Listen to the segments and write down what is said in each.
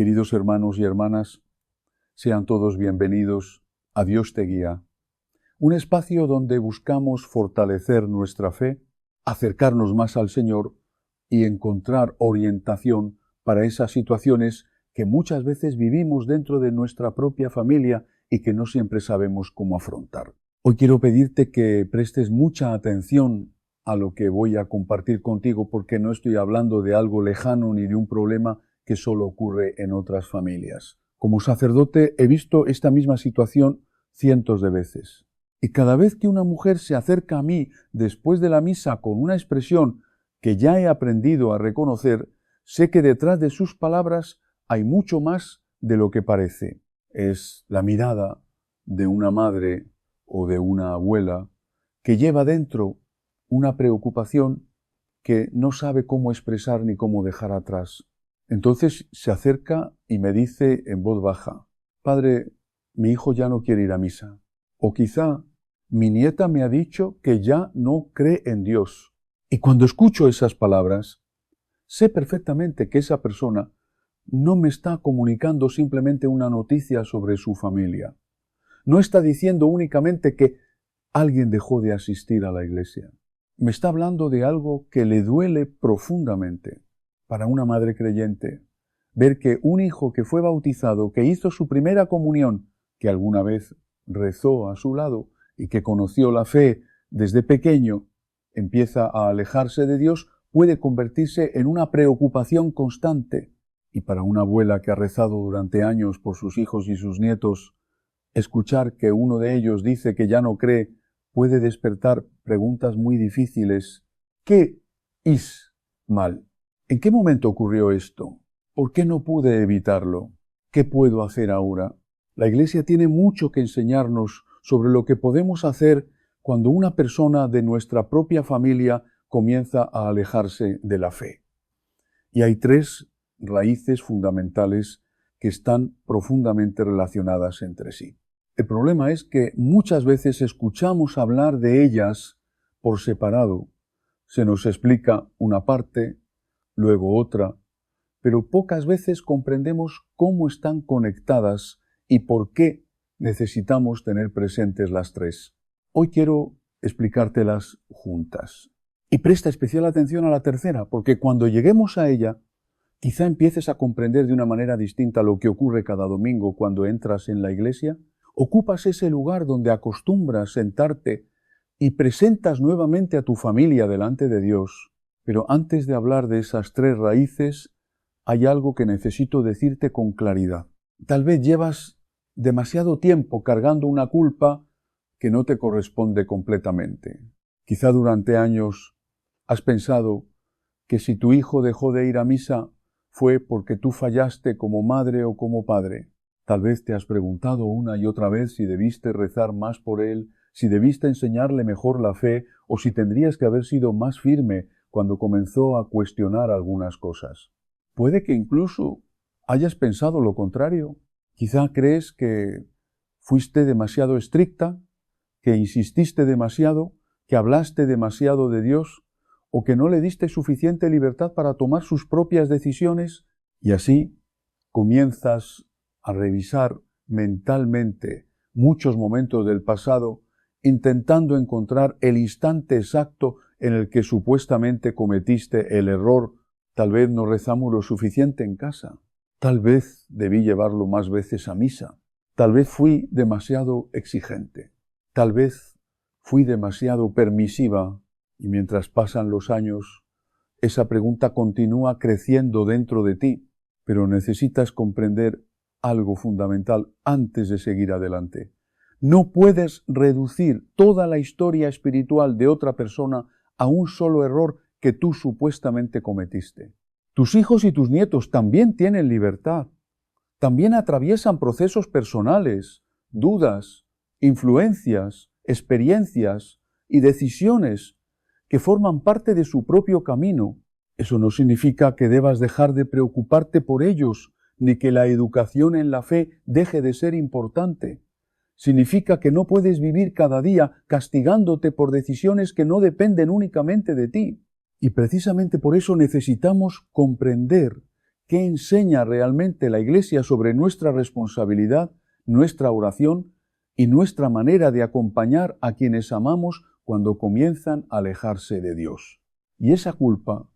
Queridos hermanos y hermanas, sean todos bienvenidos a Dios te guía, un espacio donde buscamos fortalecer nuestra fe, acercarnos más al Señor y encontrar orientación para esas situaciones que muchas veces vivimos dentro de nuestra propia familia y que no siempre sabemos cómo afrontar. Hoy quiero pedirte que prestes mucha atención a lo que voy a compartir contigo, porque no estoy hablando de algo lejano ni de un problema que solo ocurre en otras familias. Como sacerdote he visto esta misma situación cientos de veces. Y cada vez que una mujer se acerca a mí después de la misa con una expresión que ya he aprendido a reconocer, sé que detrás de sus palabras hay mucho más de lo que parece. Es la mirada de una madre o de una abuela que lleva dentro una preocupación que no sabe cómo expresar ni cómo dejar atrás. Entonces se acerca y me dice en voz baja: «Padre, mi hijo ya no quiere ir a misa». O quizá: «Mi nieta me ha dicho que ya no cree en Dios». Y cuando escucho esas palabras, sé perfectamente que esa persona no me está comunicando simplemente una noticia sobre su familia. No está diciendo únicamente que alguien dejó de asistir a la iglesia. Me está hablando de algo que le duele profundamente. Para una madre creyente, ver que un hijo que fue bautizado, que hizo su primera comunión, que alguna vez rezó a su lado y que conoció la fe desde pequeño, empieza a alejarse de Dios, puede convertirse en una preocupación constante. Y para una abuela que ha rezado durante años por sus hijos y sus nietos, escuchar que uno de ellos dice que ya no cree puede despertar preguntas muy difíciles. ¿Qué es mal? ¿En qué momento ocurrió esto? ¿Por qué no pude evitarlo? ¿Qué puedo hacer ahora? La Iglesia tiene mucho que enseñarnos sobre lo que podemos hacer cuando una persona de nuestra propia familia comienza a alejarse de la fe. Y hay tres raíces fundamentales que están profundamente relacionadas entre sí. El problema es que muchas veces escuchamos hablar de ellas por separado. Se nos explica una parte, luego otra, pero pocas veces comprendemos cómo están conectadas y por qué necesitamos tener presentes las tres. Hoy quiero explicártelas juntas. Y presta especial atención a la tercera, porque cuando lleguemos a ella, quizá empieces a comprender de una manera distinta lo que ocurre cada domingo cuando entras en la iglesia. Ocupas ese lugar donde acostumbras sentarte y presentas nuevamente a tu familia delante de Dios. Pero antes de hablar de esas tres raíces, hay algo que necesito decirte con claridad. Tal vez llevas demasiado tiempo cargando una culpa que no te corresponde completamente. Quizá durante años has pensado que si tu hijo dejó de ir a misa fue porque tú fallaste como madre o como padre. Tal vez te has preguntado una y otra vez si debiste rezar más por él, si debiste enseñarle mejor la fe o si tendrías que haber sido más firme cuando comenzó a cuestionar algunas cosas. Puede que incluso hayas pensado lo contrario. Quizá crees que fuiste demasiado estricta, que insististe demasiado, que hablaste demasiado de Dios o que no le diste suficiente libertad para tomar sus propias decisiones, y así comienzas a revisar mentalmente muchos momentos del pasado, intentando encontrar el instante exacto en el que supuestamente cometiste el error. Tal vez no rezamos lo suficiente en casa. Tal vez debí llevarlo más veces a misa. Tal vez fui demasiado exigente. Tal vez fui demasiado permisiva. Y mientras pasan los años, esa pregunta continúa creciendo dentro de ti, pero necesitas comprender algo fundamental antes de seguir adelante. No puedes reducir toda la historia espiritual de otra persona a un solo error que tú supuestamente cometiste. Tus hijos y tus nietos también tienen libertad. También atraviesan procesos personales, dudas, influencias, experiencias y decisiones que forman parte de su propio camino. Eso no significa que debas dejar de preocuparte por ellos, ni que la educación en la fe deje de ser importante. Significa que no puedes vivir cada día castigándote por decisiones que no dependen únicamente de ti. Y precisamente por eso necesitamos comprender qué enseña realmente la Iglesia sobre nuestra responsabilidad, nuestra oración y nuestra manera de acompañar a quienes amamos cuando comienzan a alejarse de Dios. Y esa culpa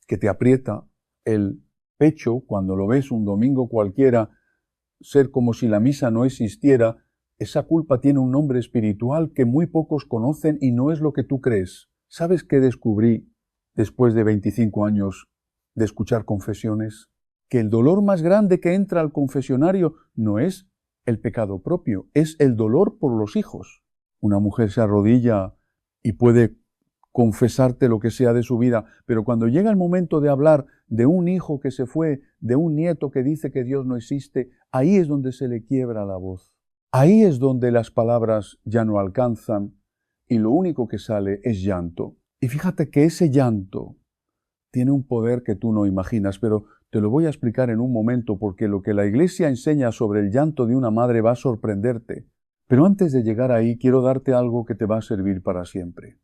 que te aprieta el pecho cuando lo ves un domingo cualquiera, ser como si la misa no existiera, esa culpa tiene un nombre espiritual que muy pocos conocen y no es lo que tú crees. ¿Sabes qué descubrí después de 25 años de escuchar confesiones? Que el dolor más grande que entra al confesionario no es el pecado propio, es el dolor por los hijos. Una mujer se arrodilla y puede confesarte lo que sea de su vida, pero cuando llega el momento de hablar de un hijo que se fue, de un nieto que dice que Dios no existe, ahí es donde se le quiebra la voz. Ahí es donde las palabras ya no alcanzan y lo único que sale es llanto. Y fíjate que ese llanto tiene un poder que tú no imaginas, pero te lo voy a explicar en un momento porque lo que la Iglesia enseña sobre el llanto de una madre va a sorprenderte. Pero antes de llegar ahí, quiero darte algo que te va a servir para siempre.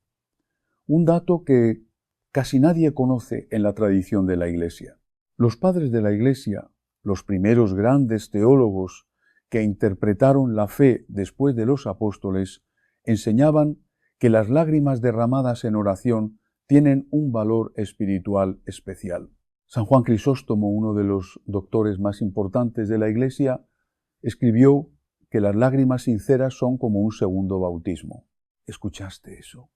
Un dato que casi nadie conoce en la tradición de la Iglesia. Los padres de la Iglesia, los primeros grandes teólogos que interpretaron la fe después de los apóstoles, enseñaban que las lágrimas derramadas en oración tienen un valor espiritual especial. San Juan Crisóstomo, uno de los doctores más importantes de la Iglesia, escribió que las lágrimas sinceras son como un segundo bautismo. ¿Escuchaste eso?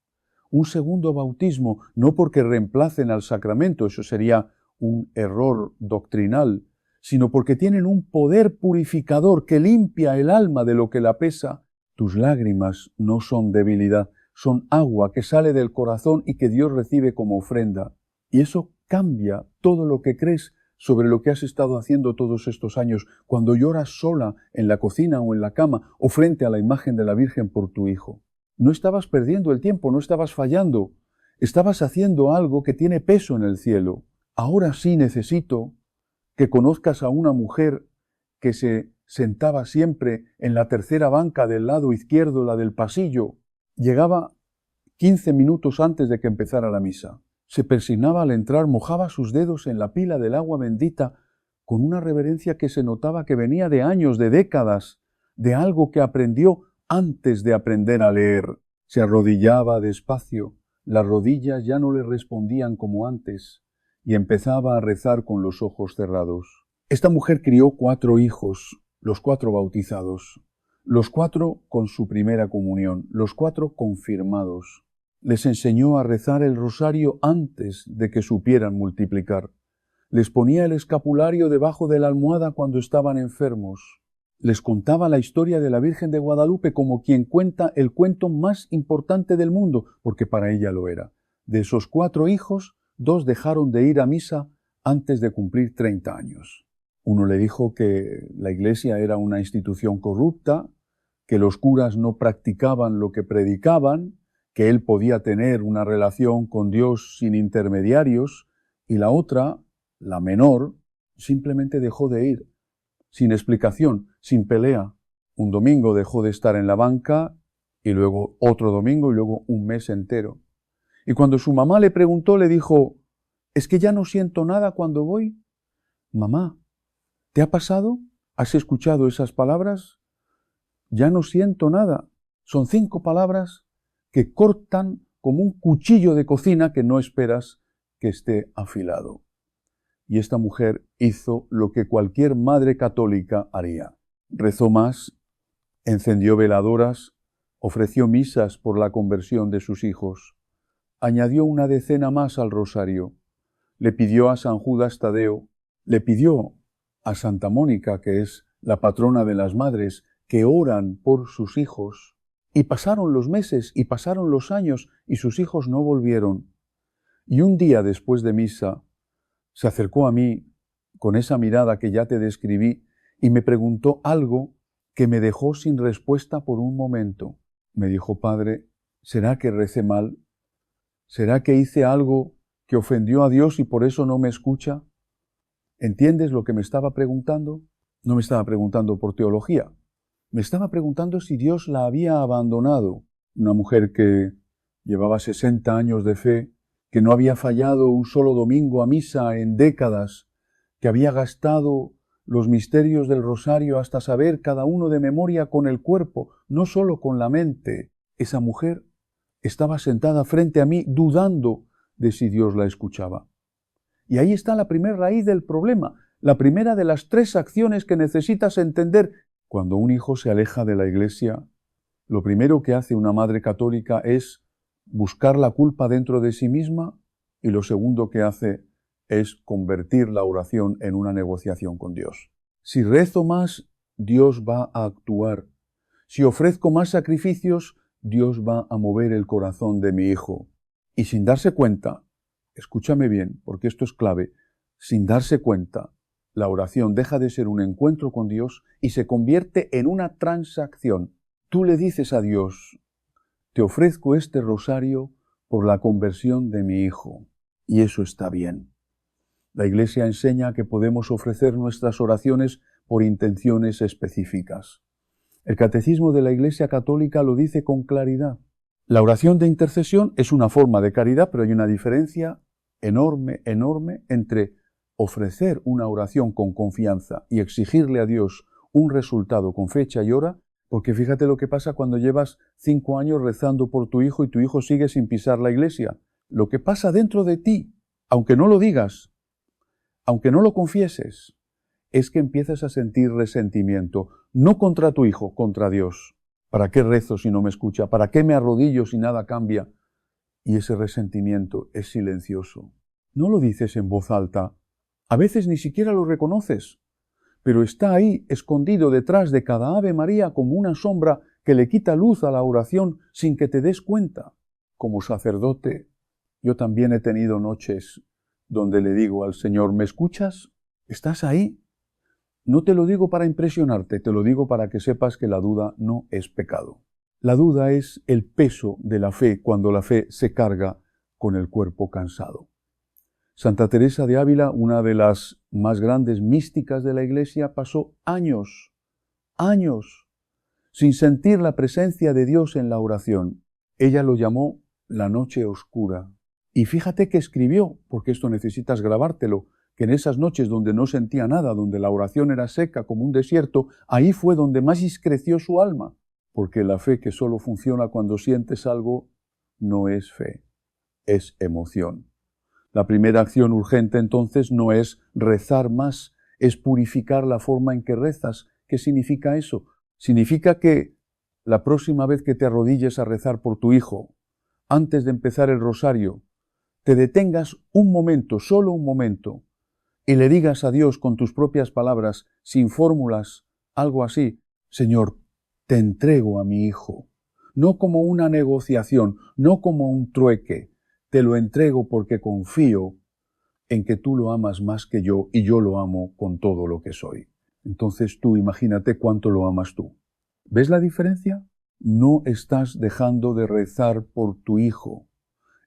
Un segundo bautismo, no porque reemplacen al sacramento, eso sería un error doctrinal, sino porque tienen un poder purificador que limpia el alma de lo que la pesa. Tus lágrimas no son debilidad, son agua que sale del corazón y que Dios recibe como ofrenda. Y eso cambia todo lo que crees sobre lo que has estado haciendo todos estos años, cuando lloras sola en la cocina o en la cama o frente a la imagen de la Virgen por tu hijo. No estabas perdiendo el tiempo, no estabas fallando, estabas haciendo algo que tiene peso en el cielo. Ahora sí necesito que conozcas a una mujer que se sentaba siempre en la tercera banca del lado izquierdo, la del pasillo. Llegaba 15 minutos antes de que empezara la misa. Se persignaba al entrar, mojaba sus dedos en la pila del agua bendita con una reverencia que se notaba que venía de años, de décadas, de algo que aprendió antes de aprender a leer. Se arrodillaba despacio, las rodillas ya no le respondían como antes, y empezaba a rezar con los ojos cerrados. Esta mujer crió 4 hijos, los 4 bautizados, los 4 con su primera comunión, los 4 confirmados. Les enseñó a rezar el rosario antes de que supieran multiplicar. Les ponía el escapulario debajo de la almohada cuando estaban enfermos. Les contaba la historia de la Virgen de Guadalupe como quien cuenta el cuento más importante del mundo, porque para ella lo era. De esos 4 hijos, 2 dejaron de ir a misa antes de cumplir 30 años. Uno le dijo que la Iglesia era una institución corrupta, que los curas no practicaban lo que predicaban, que él podía tener una relación con Dios sin intermediarios, y la otra, la menor, simplemente dejó de ir, sin explicación, sin pelea. Un domingo dejó de estar en la banca, y luego otro domingo, y luego un mes entero. Y cuando su mamá le preguntó, le dijo, «¿Es que ya no siento nada cuando voy?» «Mamá, ¿te ha pasado? ¿Has escuchado esas palabras? Ya no siento nada». Son 5 palabras que cortan como un cuchillo de cocina que no esperas que esté afilado. Y esta mujer hizo lo que cualquier madre católica haría. Rezó más, encendió veladoras, ofreció misas por la conversión de sus hijos, añadió una decena más al rosario, le pidió a San Judas Tadeo, le pidió a Santa Mónica, que es la patrona de las madres, que oran por sus hijos. Y pasaron los meses y pasaron los años y sus hijos no volvieron. Y un día después de misa se acercó a mí con esa mirada que ya te describí y me preguntó algo que me dejó sin respuesta por un momento. Me dijo, «Padre, ¿será que recé mal? ¿Será que hice algo que ofendió a Dios y por eso no me escucha?» ¿Entiendes lo que me estaba preguntando? No me estaba preguntando por teología. Me estaba preguntando si Dios la había abandonado. Una mujer que llevaba 60 años de fe, que no había fallado un solo domingo a misa en décadas, que había gastado los misterios del rosario hasta saber cada uno de memoria con el cuerpo, no solo con la mente. Esa mujer estaba sentada frente a mí dudando de si Dios la escuchaba. Y ahí está la primera raíz del problema, la primera de las 3 acciones que necesitas entender. Cuando un hijo se aleja de la iglesia, lo primero que hace una madre católica es buscar la culpa dentro de sí misma, y lo segundo que hace es convertir la oración en una negociación con Dios. Si rezo más, Dios va a actuar. Si ofrezco más sacrificios, Dios va a mover el corazón de mi hijo. Y sin darse cuenta, escúchame bien, porque esto es clave, sin darse cuenta, la oración deja de ser un encuentro con Dios y se convierte en una transacción. Tú le dices a Dios, te ofrezco este rosario por la conversión de mi hijo. Y eso está bien. La Iglesia enseña que podemos ofrecer nuestras oraciones por intenciones específicas. El Catecismo de la Iglesia Católica lo dice con claridad. La oración de intercesión es una forma de caridad, pero hay una diferencia enorme entre ofrecer una oración con confianza y exigirle a Dios un resultado con fecha y hora, porque fíjate lo que pasa cuando llevas 5 años rezando por tu hijo y tu hijo sigue sin pisar la iglesia. Lo que pasa dentro de ti, aunque no lo digas, aunque no lo confieses, es que empiezas a sentir resentimiento, no contra tu hijo, contra Dios. ¿Para qué rezo si no me escucha? ¿Para qué me arrodillo si nada cambia? Y ese resentimiento es silencioso. No lo dices en voz alta. A veces ni siquiera lo reconoces, pero está ahí, escondido detrás de cada Ave María como una sombra que le quita luz a la oración sin que te des cuenta. Como sacerdote, yo también he tenido noches donde le digo al Señor, ¿me escuchas? ¿Estás ahí? No te lo digo para impresionarte, te lo digo para que sepas que la duda no es pecado. La duda es el peso de la fe cuando la fe se carga con el cuerpo cansado. Santa Teresa de Ávila, una de las más grandes místicas de la Iglesia, pasó años sin sentir la presencia de Dios en la oración. Ella lo llamó la noche oscura. Y fíjate que escribió, porque esto necesitas grabártelo, que en esas noches donde no sentía nada, donde la oración era seca como un desierto, ahí fue donde más creció su alma, porque la fe que solo funciona cuando sientes algo no es fe, es emoción. La primera acción urgente entonces no es rezar más, es purificar la forma en que rezas. ¿Qué significa eso? Significa que la próxima vez que te arrodilles a rezar por tu hijo, antes de empezar el rosario, te detengas un momento, solo un momento, y le digas a Dios con tus propias palabras, sin fórmulas, algo así, Señor, te entrego a mi hijo, no como una negociación, no como un trueque, te lo entrego porque confío en que tú lo amas más que yo y yo lo amo con todo lo que soy. Entonces tú imagínate cuánto lo amas tú. ¿Ves la diferencia? No estás dejando de rezar por tu hijo.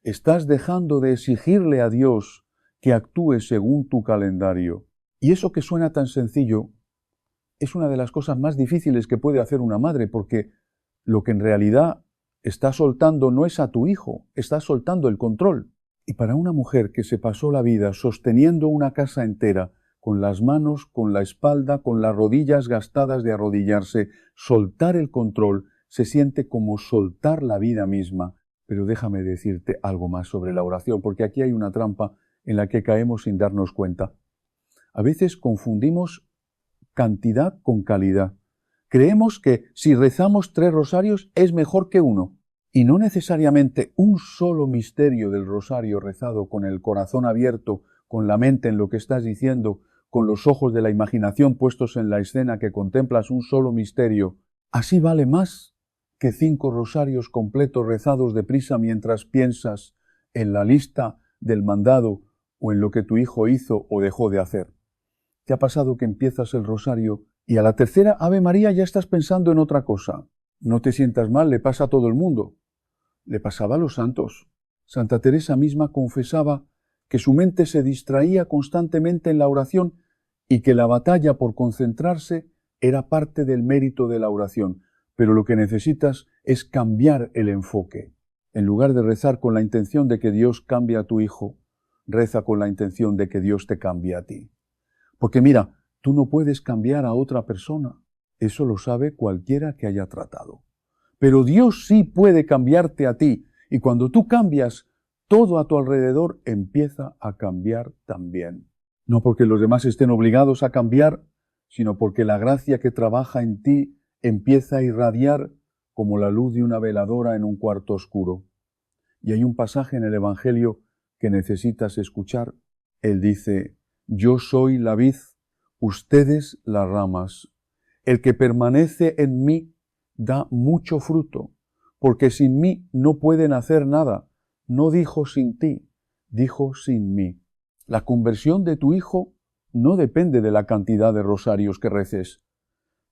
Estás dejando de exigirle a Dios que actúe según tu calendario. Y eso que suena tan sencillo es una de las cosas más difíciles que puede hacer una madre, porque lo que en realidad está soltando no es a tu hijo, está soltando el control. Y para una mujer que se pasó la vida sosteniendo una casa entera, con las manos, con la espalda, con las rodillas gastadas de arrodillarse, soltar el control se siente como soltar la vida misma. Pero déjame decirte algo más sobre la oración, porque aquí hay una trampa en la que caemos sin darnos cuenta. A veces confundimos cantidad con calidad. Creemos que si rezamos 3 rosarios es mejor que uno. Y no necesariamente un solo misterio del rosario rezado con el corazón abierto, con la mente en lo que estás diciendo, con los ojos de la imaginación puestos en la escena que contemplas un solo misterio, así vale más que 5 rosarios completos rezados deprisa mientras piensas en la lista del mandado o en lo que tu hijo hizo o dejó de hacer. ¿Te ha pasado que empiezas el rosario y a la tercera Ave María ya estás pensando en otra cosa? No te sientas mal, le pasa a todo el mundo. Le pasaba a los santos. Santa Teresa misma confesaba que su mente se distraía constantemente en la oración y que la batalla por concentrarse era parte del mérito de la oración. Pero lo que necesitas es cambiar el enfoque. En lugar de rezar con la intención de que Dios cambie a tu hijo, reza con la intención de que Dios te cambie a ti. Porque mira, tú no puedes cambiar a otra persona. Eso lo sabe cualquiera que haya tratado. Pero Dios sí puede cambiarte a ti. Y cuando tú cambias, todo a tu alrededor empieza a cambiar también. No porque los demás estén obligados a cambiar, sino porque la gracia que trabaja en ti empieza a irradiar como la luz de una veladora en un cuarto oscuro. Y hay un pasaje en el Evangelio que necesitas escuchar. Él dice, yo soy la vid, ustedes las ramas. El que permanece en mí da mucho fruto, porque sin mí no pueden hacer nada. No dijo sin ti, dijo sin mí. La conversión de tu hijo no depende de la cantidad de rosarios que reces,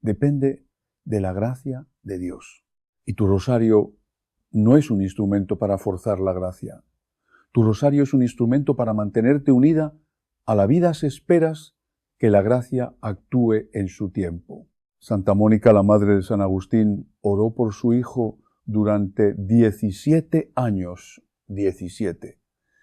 depende de la gracia de Dios. Y tu rosario no es un instrumento para forzar la gracia. Tu rosario es un instrumento para mantenerte unida a la vida si esperas que la gracia actúe en su tiempo. Santa Mónica, la madre de San Agustín, oró por su hijo durante 17 años. 17.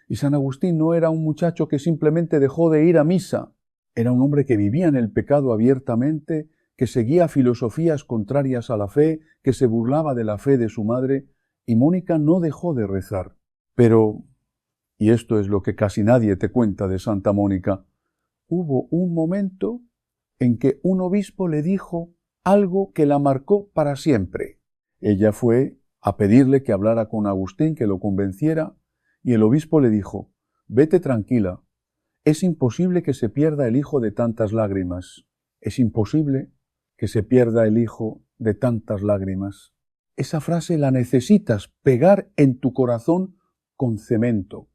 Y San Agustín no era un muchacho que simplemente dejó de ir a misa. Era un hombre que vivía en el pecado abiertamente, que seguía filosofías contrarias a la fe, que se burlaba de la fe de su madre, y Mónica no dejó de rezar. Pero, y esto es lo que casi nadie te cuenta de Santa Mónica, hubo un momento en que un obispo le dijo algo que la marcó para siempre. Ella fue a pedirle que hablara con Agustín, que lo convenciera, y el obispo le dijo, vete tranquila, es imposible que se pierda el hijo de tantas lágrimas. Es imposible que se pierda el hijo de tantas lágrimas. Esa frase la necesitas pegar en tu corazón con cemento,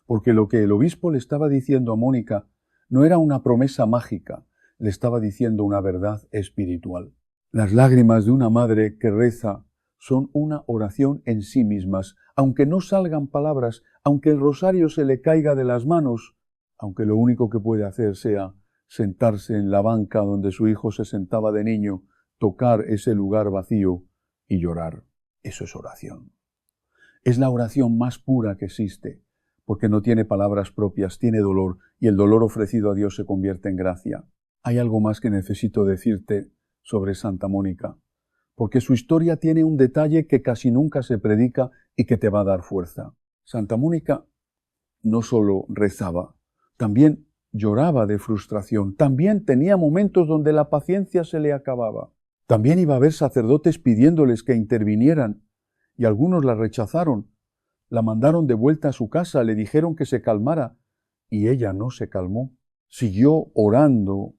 porque lo que el obispo le estaba diciendo a Mónica no era una promesa mágica, le estaba diciendo una verdad espiritual. Las lágrimas de una madre que reza son una oración en sí mismas, aunque no salgan palabras, aunque el rosario se le caiga de las manos, aunque lo único que puede hacer sea sentarse en la banca donde su hijo se sentaba de niño, tocar ese lugar vacío y llorar. Eso es oración. Es la oración más pura que existe, porque no tiene palabras propias, tiene dolor, y el dolor ofrecido a Dios se convierte en gracia. Hay algo más que necesito decirte sobre Santa Mónica, porque su historia tiene un detalle que casi nunca se predica y que te va a dar fuerza. Santa Mónica no solo rezaba, también lloraba de frustración, también tenía momentos donde la paciencia se le acababa. También iba a haber sacerdotes pidiéndoles que intervinieran, y algunos la rechazaron. La mandaron de vuelta a su casa, le dijeron que se calmara, y ella no se calmó. Siguió orando,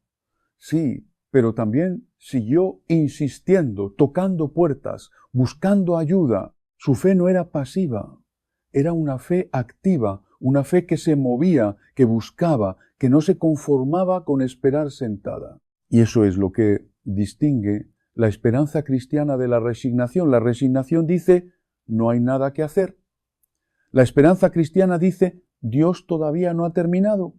sí, pero también siguió insistiendo, tocando puertas, buscando ayuda. Su fe no era pasiva, era una fe activa, una fe que se movía, que buscaba, que no se conformaba con esperar sentada. Y eso es lo que distingue la esperanza cristiana de la resignación. La resignación dice, no hay nada que hacer. La esperanza cristiana dice, Dios todavía no ha terminado.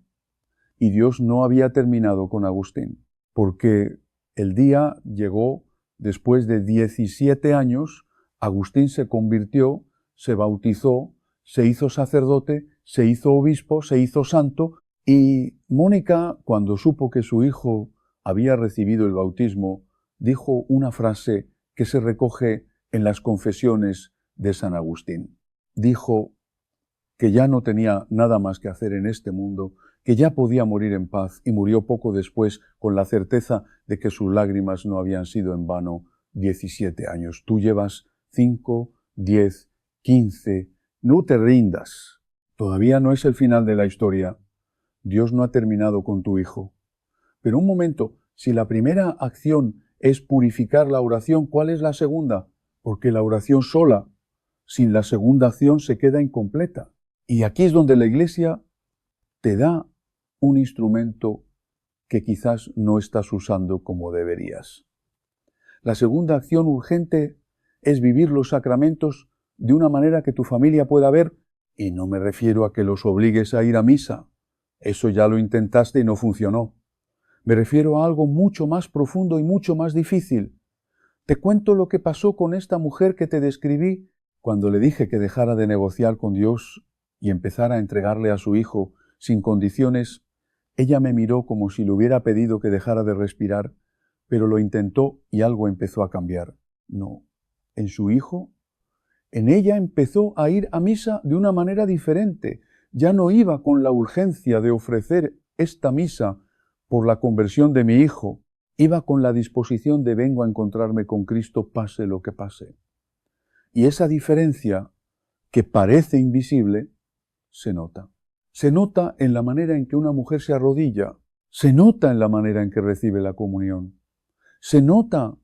Y Dios no había terminado con Agustín, porque el día llegó después de 17 años, Agustín se convirtió, se bautizó, se hizo sacerdote, se hizo obispo, se hizo santo, y Mónica, cuando supo que su hijo había recibido el bautismo, dijo una frase que se recoge en las confesiones de San Agustín. Dijo que ya no tenía nada más que hacer en este mundo, que ya podía morir en paz, y murió poco después con la certeza de que sus lágrimas no habían sido en vano 17 años. Tú llevas 5, 10, 15, no te rindas. Todavía no es el final de la historia. Dios no ha terminado con tu hijo. Pero un momento, si la primera acción es purificar la oración, ¿cuál es la segunda? Porque la oración sola, sin la segunda acción, se queda incompleta. Y aquí es donde la Iglesia te da un instrumento que quizás no estás usando como deberías. La segunda acción urgente es vivir los sacramentos de una manera que tu familia pueda ver, y no me refiero a que los obligues a ir a misa. Eso ya lo intentaste y no funcionó. Me refiero a algo mucho más profundo y mucho más difícil. Te cuento lo que pasó con esta mujer que te describí cuando le dije que dejara de negociar con Dios y empezara a entregarle a su hijo sin condiciones. Ella me miró como si le hubiera pedido que dejara de respirar, pero lo intentó y algo empezó a cambiar. No, en su hijo, en ella empezó a ir a misa de una manera diferente. Ya no iba con la urgencia de ofrecer esta misa por la conversión de mi hijo. Iba con la disposición de vengo a encontrarme con Cristo pase lo que pase. Y esa diferencia, que parece invisible, se nota. Se nota en la manera en que una mujer se arrodilla. Se nota en la manera en que recibe la comunión. Se nota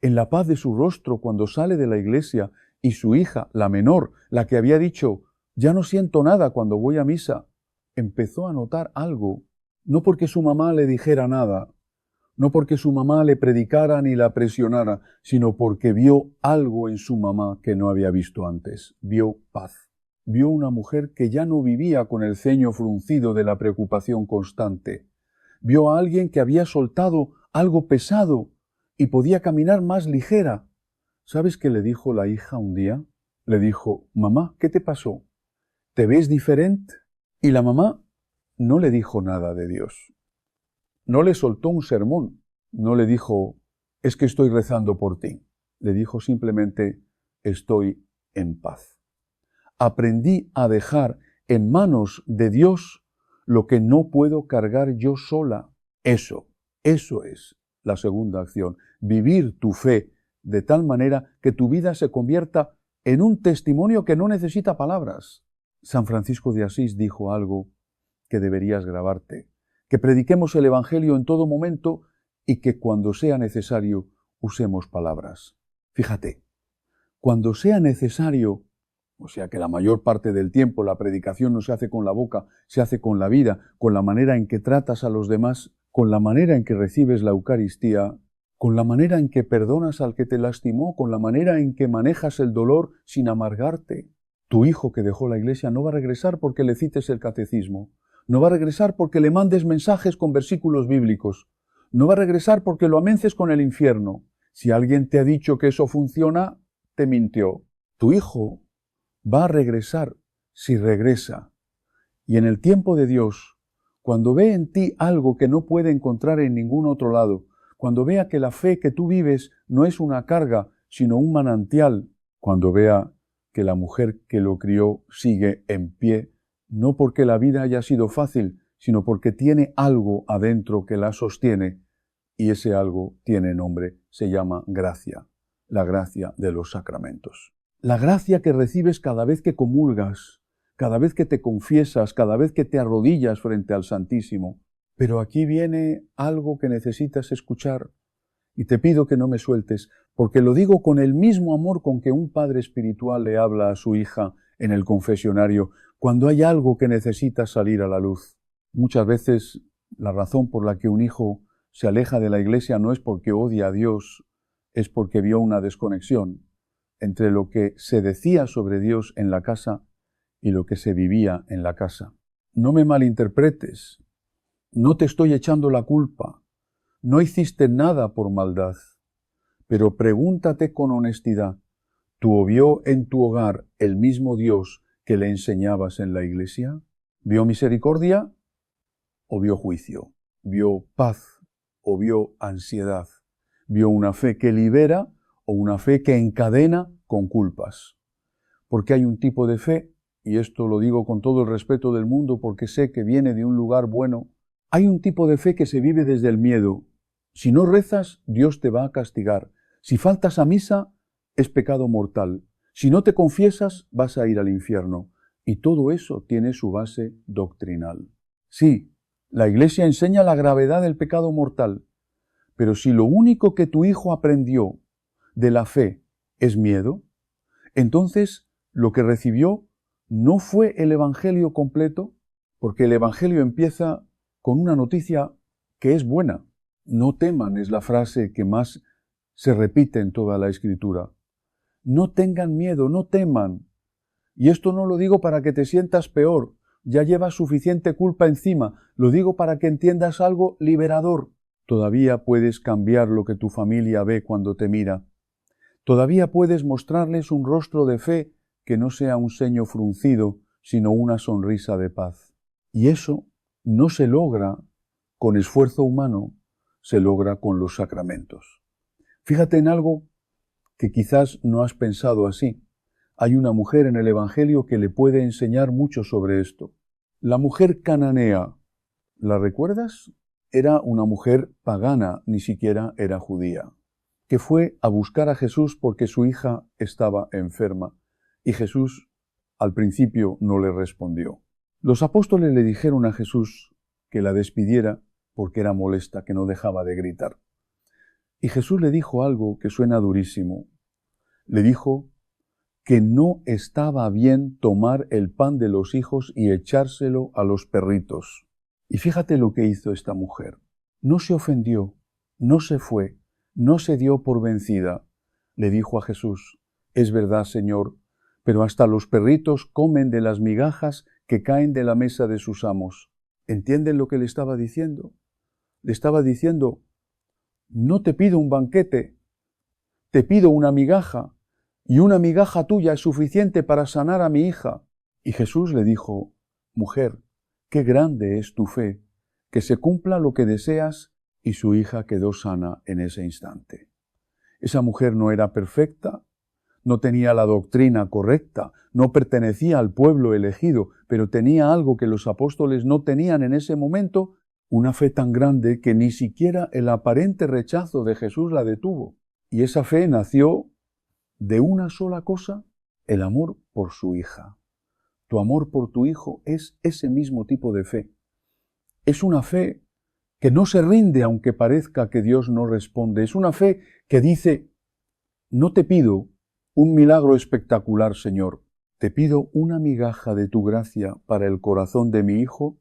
en la paz de su rostro cuando sale de la iglesia y su hija, la menor, la que había dicho, ya no siento nada cuando voy a misa, empezó a notar algo, no porque su mamá le dijera nada, no porque su mamá le predicara ni la presionara, sino porque vio algo en su mamá que no había visto antes. Vio paz. Vio una mujer que ya no vivía con el ceño fruncido de la preocupación constante. Vio a alguien que había soltado algo pesado y podía caminar más ligera. ¿Sabes qué le dijo la hija un día? Le dijo, mamá, ¿qué te pasó? ¿Te ves diferente? Y la mamá no le dijo nada de Dios. No le soltó un sermón. No le dijo, es que estoy rezando por ti. Le dijo simplemente, estoy en paz. Aprendí a dejar en manos de Dios lo que no puedo cargar yo sola. Eso es la segunda acción. Vivir tu fe de tal manera que tu vida se convierta en un testimonio que no necesita palabras. San Francisco de Asís dijo algo que deberías grabarte. Que prediquemos el Evangelio en todo momento y que cuando sea necesario usemos palabras. Fíjate, cuando sea necesario, o sea que la mayor parte del tiempo la predicación no se hace con la boca, se hace con la vida, con la manera en que tratas a los demás, con la manera en que recibes la Eucaristía, con la manera en que perdonas al que te lastimó, con la manera en que manejas el dolor sin amargarte. Tu hijo que dejó la iglesia no va a regresar porque le cites el catecismo. No va a regresar porque le mandes mensajes con versículos bíblicos. No va a regresar porque lo amences con el infierno. Si alguien te ha dicho que eso funciona, te mintió. Tu hijo va a regresar si regresa. Y en el tiempo de Dios, cuando ve en ti algo que no puede encontrar en ningún otro lado, cuando vea que la fe que tú vives no es una carga, sino un manantial, cuando vea que la mujer que lo crió sigue en pie, no porque la vida haya sido fácil, sino porque tiene algo adentro que la sostiene, y ese algo tiene nombre, se llama gracia, la gracia de los sacramentos. La gracia que recibes cada vez que comulgas, cada vez que te confiesas, cada vez que te arrodillas frente al Santísimo. Pero aquí viene algo que necesitas escuchar, y te pido que no me sueltes, porque lo digo con el mismo amor con que un padre espiritual le habla a su hija en el confesionario, cuando hay algo que necesita salir a la luz. Muchas veces la razón por la que un hijo se aleja de la iglesia no es porque odia a Dios, es porque vio una desconexión entre lo que se decía sobre Dios en la casa y lo que se vivía en la casa. No me malinterpretes, no te estoy echando la culpa, no hiciste nada por maldad, pero pregúntate con honestidad, ¿tú vio en tu hogar el mismo Dios que le enseñabas en la iglesia? ¿Vio misericordia o vio juicio? ¿Vio paz o vio ansiedad? ¿Vio una fe que libera o una fe que encadena con culpas? Porque hay un tipo de fe, y esto lo digo con todo el respeto del mundo porque sé que viene de un lugar bueno, hay un tipo de fe que se vive desde el miedo. Si no rezas, Dios te va a castigar. Si faltas a misa, es pecado mortal. Si no te confiesas, vas a ir al infierno. Y todo eso tiene su base doctrinal. Sí, la Iglesia enseña la gravedad del pecado mortal, pero si lo único que tu hijo aprendió de la fe es miedo, entonces lo que recibió no fue el Evangelio completo, porque el Evangelio empieza con una noticia que es buena. No teman es la frase que más se repite en toda la Escritura. No tengan miedo, no teman. Y esto no lo digo para que te sientas peor, ya llevas suficiente culpa encima, lo digo para que entiendas algo liberador. Todavía puedes cambiar lo que tu familia ve cuando te mira. Todavía puedes mostrarles un rostro de fe que no sea un ceño fruncido, sino una sonrisa de paz. Y eso no se logra con esfuerzo humano, se logra con los sacramentos. Fíjate en algo que quizás no has pensado así. Hay una mujer en el Evangelio que le puede enseñar mucho sobre esto. La mujer cananea, ¿la recuerdas? Era una mujer pagana, ni siquiera era judía, que fue a buscar a Jesús porque su hija estaba enferma, y Jesús al principio no le respondió. Los apóstoles le dijeron a Jesús que la despidiera porque era molesta, que no dejaba de gritar. Y Jesús le dijo algo que suena durísimo. Le dijo que no estaba bien tomar el pan de los hijos y echárselo a los perritos. Y fíjate lo que hizo esta mujer. No se ofendió, no se fue, no se dio por vencida. Le dijo a Jesús: es verdad, Señor, pero hasta los perritos comen de las migajas que caen de la mesa de sus amos. ¿Entienden lo que le estaba diciendo? Le estaba diciendo: no te pido un banquete, te pido una migaja, y una migaja tuya es suficiente para sanar a mi hija. Y Jesús le dijo: mujer, qué grande es tu fe, que se cumpla lo que deseas, y su hija quedó sana en ese instante. Esa mujer no era perfecta, no tenía la doctrina correcta, no pertenecía al pueblo elegido, pero tenía algo que los apóstoles no tenían en ese momento, una fe tan grande que ni siquiera el aparente rechazo de Jesús la detuvo. Y esa fe nació de una sola cosa: el amor por su hija. Tu amor por tu hijo es ese mismo tipo de fe. Es una fe que no se rinde aunque parezca que Dios no responde. Es una fe que dice: no te pido un milagro espectacular, Señor. Te pido una migaja de tu gracia para el corazón de mi hijo,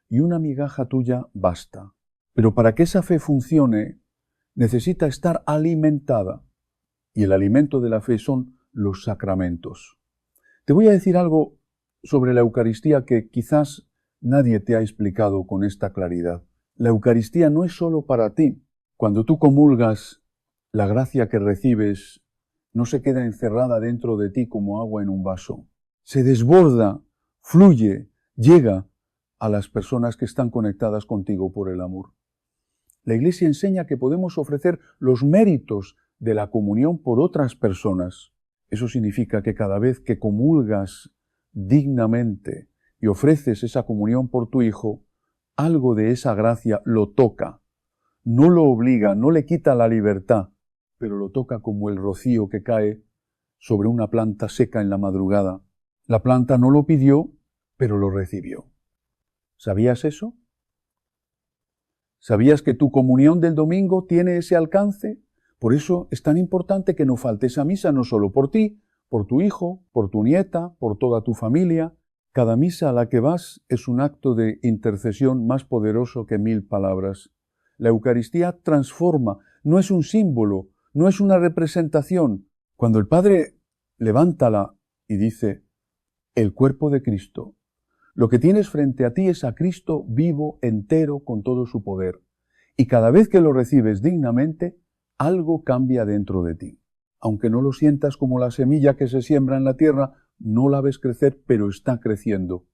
y una migaja tuya basta. Pero para que esa fe funcione, necesita estar alimentada. Y el alimento de la fe son los sacramentos. Te voy a decir algo sobre la Eucaristía que quizás nadie te ha explicado con esta claridad. La Eucaristía no es solo para ti. Cuando tú comulgas, la gracia que recibes no se queda encerrada dentro de ti como agua en un vaso. Se desborda, fluye, llega a las personas que están conectadas contigo por el amor. La Iglesia enseña que podemos ofrecer los méritos de la comunión por otras personas. Eso significa que cada vez que comulgas dignamente y ofreces esa comunión por tu hijo, algo de esa gracia lo toca. No lo obliga, no le quita la libertad, pero lo toca como el rocío que cae sobre una planta seca en la madrugada. La planta no lo pidió, pero lo recibió. ¿Sabías eso? ¿Sabías que tu comunión del domingo tiene ese alcance? Por eso es tan importante que no faltes a misa, no solo por ti, por tu hijo, por tu nieta, por toda tu familia. Cada misa a la que vas es un acto de intercesión más poderoso que 1000 palabras. La Eucaristía transforma, no es un símbolo, no es una representación. Cuando el Padre levántala y dice: el cuerpo de Cristo, lo que tienes frente a ti es a Cristo vivo, entero, con todo su poder. Y cada vez que lo recibes dignamente, algo cambia dentro de ti. Aunque no lo sientas como la semilla que se siembra en la tierra, no la ves crecer, pero está creciendo.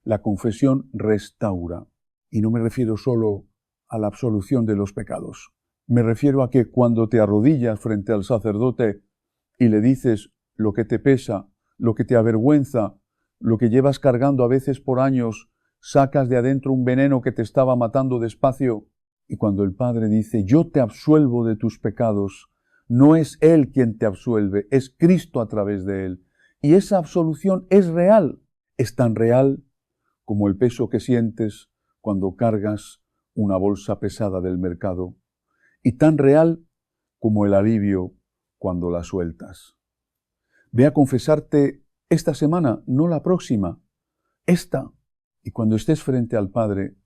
La confesión restaura. Y no me refiero solo a la absolución de los pecados. Me refiero a que cuando te arrodillas frente al sacerdote y le dices lo que te pesa, lo que te avergüenza, lo que llevas cargando a veces por años, sacas de adentro un veneno que te estaba matando despacio, y cuando el Padre dice: yo te absuelvo de tus pecados, no es Él quien te absuelve, es Cristo a través de Él. Y esa absolución es real, es tan real como el peso que sientes cuando cargas una bolsa pesada del mercado, y tan real como el alivio cuando la sueltas. Ve a confesarte esta semana, no la próxima, esta. Y cuando estés frente al Padre,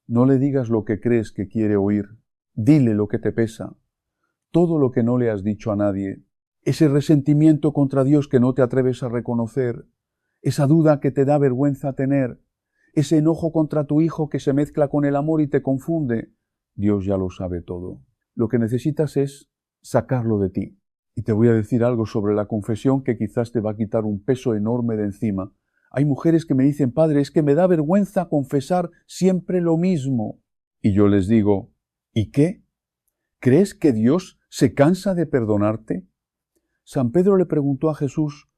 no le digas lo que crees que quiere oír. Dile lo que te pesa, todo lo que no le has dicho a nadie, ese resentimiento contra Dios que no te atreves a reconocer, esa duda que te da vergüenza tener, ese enojo contra tu hijo que se mezcla con el amor y te confunde. Dios ya lo sabe todo. Lo que necesitas es sacarlo de ti. Y te voy a decir algo sobre la confesión que quizás te va a quitar un peso enorme de encima. Hay mujeres que me dicen, padre, es que me da vergüenza confesar siempre lo mismo. Y yo les digo, ¿y qué? ¿Crees que Dios se cansa de perdonarte? San Pedro le preguntó a Jesús,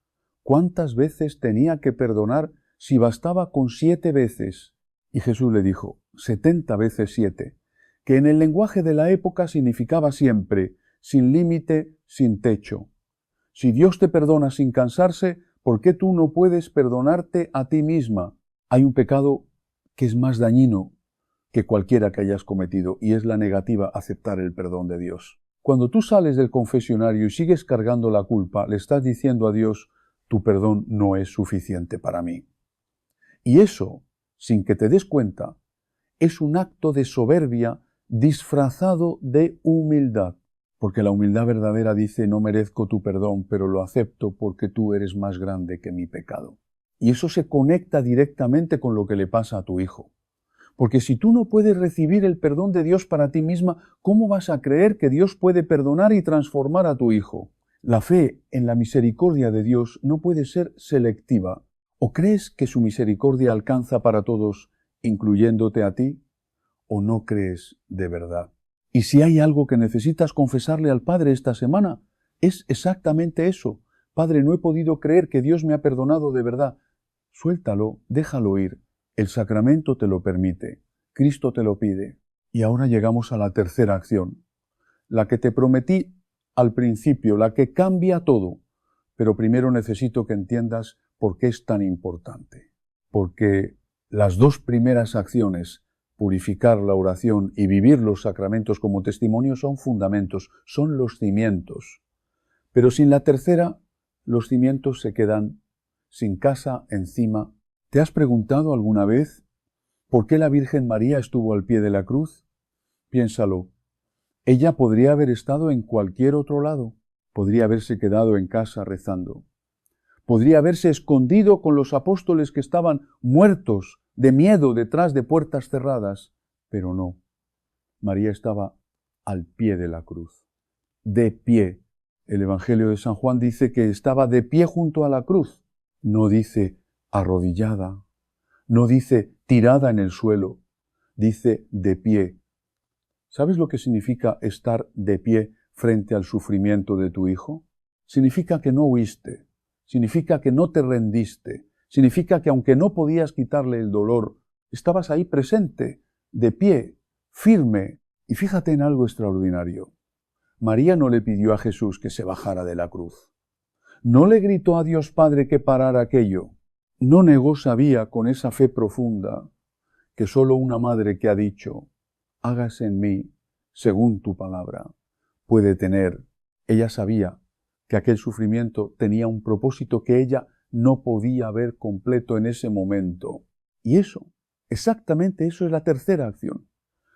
¿cuántas veces tenía que perdonar si bastaba con 7 veces? Y Jesús le dijo, 70 veces 7, que en el lenguaje de la época significaba siempre, sin límite, sin techo. Si Dios te perdona sin cansarse, ¿por qué tú no puedes perdonarte a ti misma? Hay un pecado que es más dañino que cualquiera que hayas cometido, y es la negativa a aceptar el perdón de Dios. Cuando tú sales del confesionario y sigues cargando la culpa, le estás diciendo a Dios, tu perdón no es suficiente para mí. Y eso, sin que te des cuenta, es un acto de soberbia disfrazado de humildad. Porque la humildad verdadera dice, no merezco tu perdón, pero lo acepto porque tú eres más grande que mi pecado. Y eso se conecta directamente con lo que le pasa a tu hijo. Porque si tú no puedes recibir el perdón de Dios para ti misma, ¿cómo vas a creer que Dios puede perdonar y transformar a tu hijo? La fe en la misericordia de Dios no puede ser selectiva. ¿O crees que su misericordia alcanza para todos, incluyéndote a ti? ¿O no crees de verdad? Y si hay algo que necesitas confesarle al Padre esta semana, es exactamente eso. Padre, no he podido creer que Dios me ha perdonado de verdad. Suéltalo, déjalo ir. El sacramento te lo permite. Cristo te lo pide. Y ahora llegamos a la tercera acción. La que te prometí al principio, la que cambia todo. Pero primero necesito que entiendas por qué es tan importante. Porque las 2 primeras acciones, purificar la oración y vivir los sacramentos como testimonio, son fundamentos, son los cimientos. Pero sin la tercera, los cimientos se quedan sin casa encima. ¿Te has preguntado alguna vez por qué la Virgen María estuvo al pie de la cruz? Piénsalo. Ella podría haber estado en cualquier otro lado. Podría haberse quedado en casa rezando. Podría haberse escondido con los apóstoles que estaban muertos de miedo detrás de puertas cerradas. Pero no. María estaba al pie de la cruz. De pie. El Evangelio de San Juan dice que estaba de pie junto a la cruz. No dice arrodillada, no dice tirada en el suelo, dice de pie. ¿Sabes lo que significa estar de pie frente al sufrimiento de tu hijo? Significa que no huiste, significa que no te rendiste, significa que aunque no podías quitarle el dolor, estabas ahí presente, de pie, firme. Y fíjate en algo extraordinario. María no le pidió a Jesús que se bajara de la cruz. No le gritó a Dios Padre que parara aquello. No negó, sabía, con esa fe profunda, que solo una madre que ha dicho, hágase en mí según tu palabra, puede tener. Ella sabía que aquel sufrimiento tenía un propósito que ella no podía ver completo en ese momento. Y eso, exactamente eso es la tercera acción.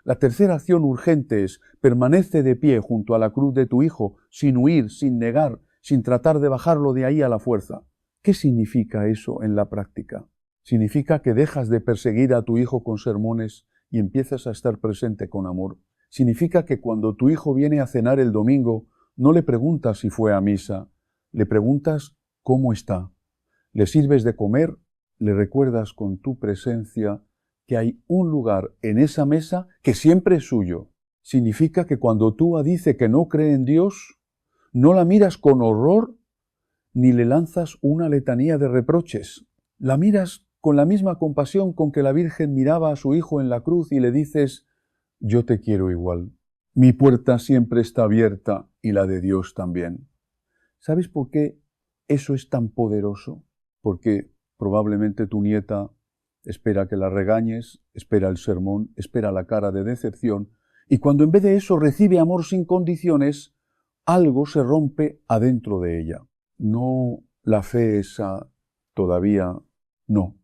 La tercera acción urgente es, permanece de pie junto a la cruz de tu hijo, sin huir, sin negar, sin tratar de bajarlo de ahí a la fuerza. ¿Qué significa eso en la práctica? Significa que dejas de perseguir a tu hijo con sermones y empiezas a estar presente con amor. Significa que cuando tu hijo viene a cenar el domingo, no le preguntas si fue a misa, le preguntas cómo está. Le sirves de comer, le recuerdas con tu presencia que hay un lugar en esa mesa que siempre es suyo. Significa que cuando tú dice que no cree en Dios, no la miras con horror ni le lanzas una letanía de reproches. La miras con la misma compasión con que la Virgen miraba a su hijo en la cruz y le dices, yo te quiero igual. Mi puerta siempre está abierta y la de Dios también. ¿Sabes por qué eso es tan poderoso? Porque probablemente tu nieta espera que la regañes, espera el sermón, espera la cara de decepción, y cuando en vez de eso recibe amor sin condiciones, algo se rompe adentro de ella. No la fe esa todavía, no,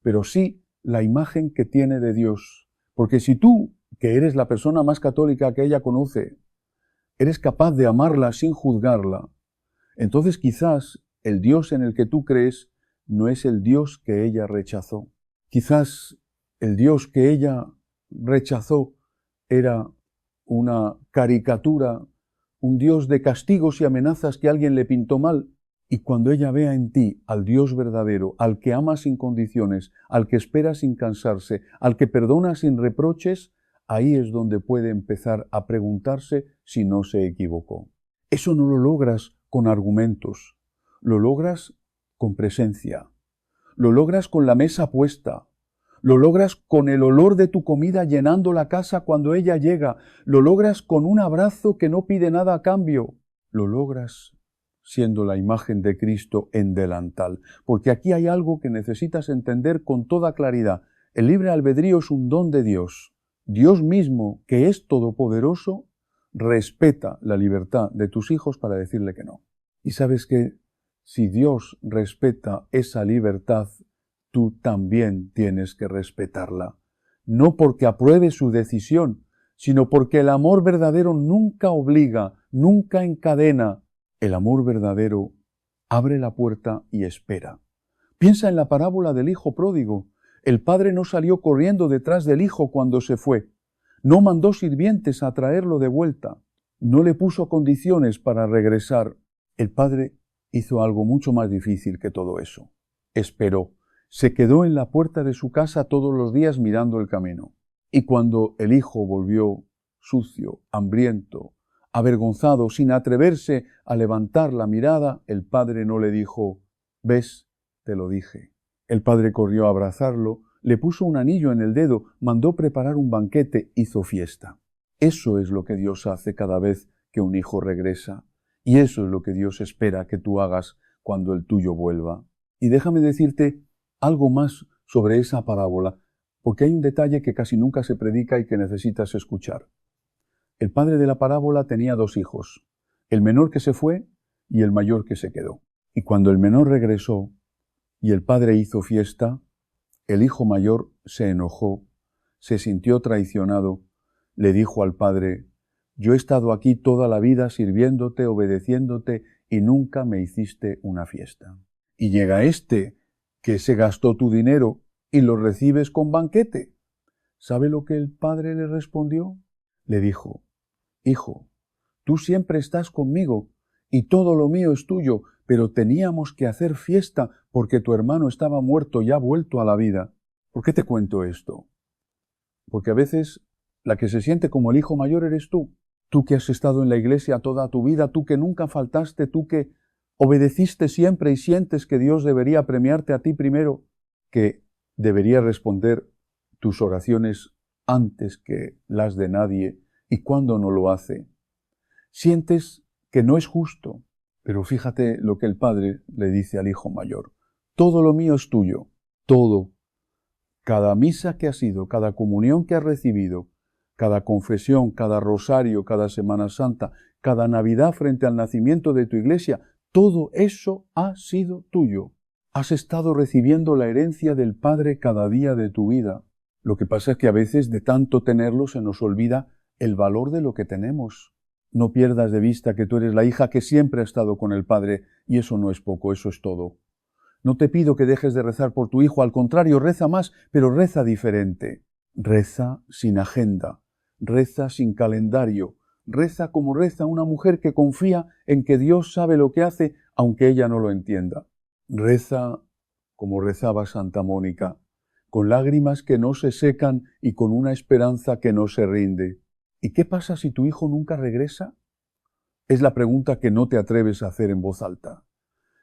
pero sí la imagen que tiene de Dios. Porque si tú, que eres la persona más católica que ella conoce, eres capaz de amarla sin juzgarla, entonces quizás el Dios en el que tú crees no es el Dios que ella rechazó. Quizás el Dios que ella rechazó era una caricatura, un Dios de castigos y amenazas que alguien le pintó mal. Y cuando ella vea en ti al Dios verdadero, al que ama sin condiciones, al que espera sin cansarse, al que perdona sin reproches, ahí es donde puede empezar a preguntarse si no se equivocó. Eso no lo logras con argumentos, lo logras con presencia, lo logras con la mesa puesta, lo logras con el olor de tu comida llenando la casa cuando ella llega, lo logras con un abrazo que no pide nada a cambio, lo logras siendo la imagen de Cristo en delantal. Porque aquí hay algo que necesitas entender con toda claridad. El libre albedrío es un don de Dios. Dios mismo, que es todopoderoso, respeta la libertad de tus hijos para decirle que no. Y sabes que si Dios respeta esa libertad, tú también tienes que respetarla. No porque apruebe su decisión, sino porque el amor verdadero nunca obliga, nunca encadena. El amor verdadero abre la puerta y espera. Piensa en la parábola del hijo pródigo. El padre no salió corriendo detrás del hijo cuando se fue. No mandó sirvientes a traerlo de vuelta. No le puso condiciones para regresar. El padre hizo algo mucho más difícil que todo eso. Esperó. Se quedó en la puerta de su casa todos los días mirando el camino. Y cuando el hijo volvió sucio, hambriento, avergonzado, sin atreverse a levantar la mirada, el padre no le dijo, «¿Ves? Te lo dije». El padre corrió a abrazarlo, le puso un anillo en el dedo, mandó preparar un banquete, hizo fiesta. Eso es lo que Dios hace cada vez que un hijo regresa. Y eso es lo que Dios espera que tú hagas cuando el tuyo vuelva. Y déjame decirte algo más sobre esa parábola, porque hay un detalle que casi nunca se predica y que necesitas escuchar. El padre de la parábola tenía 2 hijos, el menor que se fue y el mayor que se quedó. Y cuando el menor regresó y el padre hizo fiesta, el hijo mayor se enojó, se sintió traicionado, le dijo al padre, «Yo he estado aquí toda la vida sirviéndote, obedeciéndote y nunca me hiciste una fiesta. Y llega este que se gastó tu dinero y lo recibes con banquete». ¿Sabe lo que el padre le respondió? Le dijo, «Hijo, tú siempre estás conmigo y todo lo mío es tuyo, pero teníamos que hacer fiesta porque tu hermano estaba muerto y ha vuelto a la vida». ¿Por qué te cuento esto? Porque a veces la que se siente como el hijo mayor eres tú. Tú que has estado en la iglesia toda tu vida, tú que nunca faltaste, tú que obedeciste siempre y sientes que Dios debería premiarte a ti primero, que debería responder tus oraciones antes que las de nadie, y cuando no lo hace. Sientes que no es justo, pero fíjate lo que el padre le dice al hijo mayor. Todo lo mío es tuyo, todo. Cada misa que has ido, cada comunión que has recibido, cada confesión, cada rosario, cada Semana Santa, cada Navidad frente al nacimiento de tu iglesia, todo eso ha sido tuyo. Has estado recibiendo la herencia del Padre cada día de tu vida. Lo que pasa es que a veces de tanto tenerlo se nos olvida el valor de lo que tenemos. No pierdas de vista que tú eres la hija que siempre ha estado con el Padre, y eso no es poco, eso es todo. No te pido que dejes de rezar por tu hijo, al contrario, reza más, pero reza diferente. Reza sin agenda, reza sin calendario, reza como reza una mujer que confía en que Dios sabe lo que hace, aunque ella no lo entienda. Reza como rezaba Santa Mónica, con lágrimas que no se secan y con una esperanza que no se rinde. ¿Y qué pasa si tu hijo nunca regresa? Es la pregunta que no te atreves a hacer en voz alta.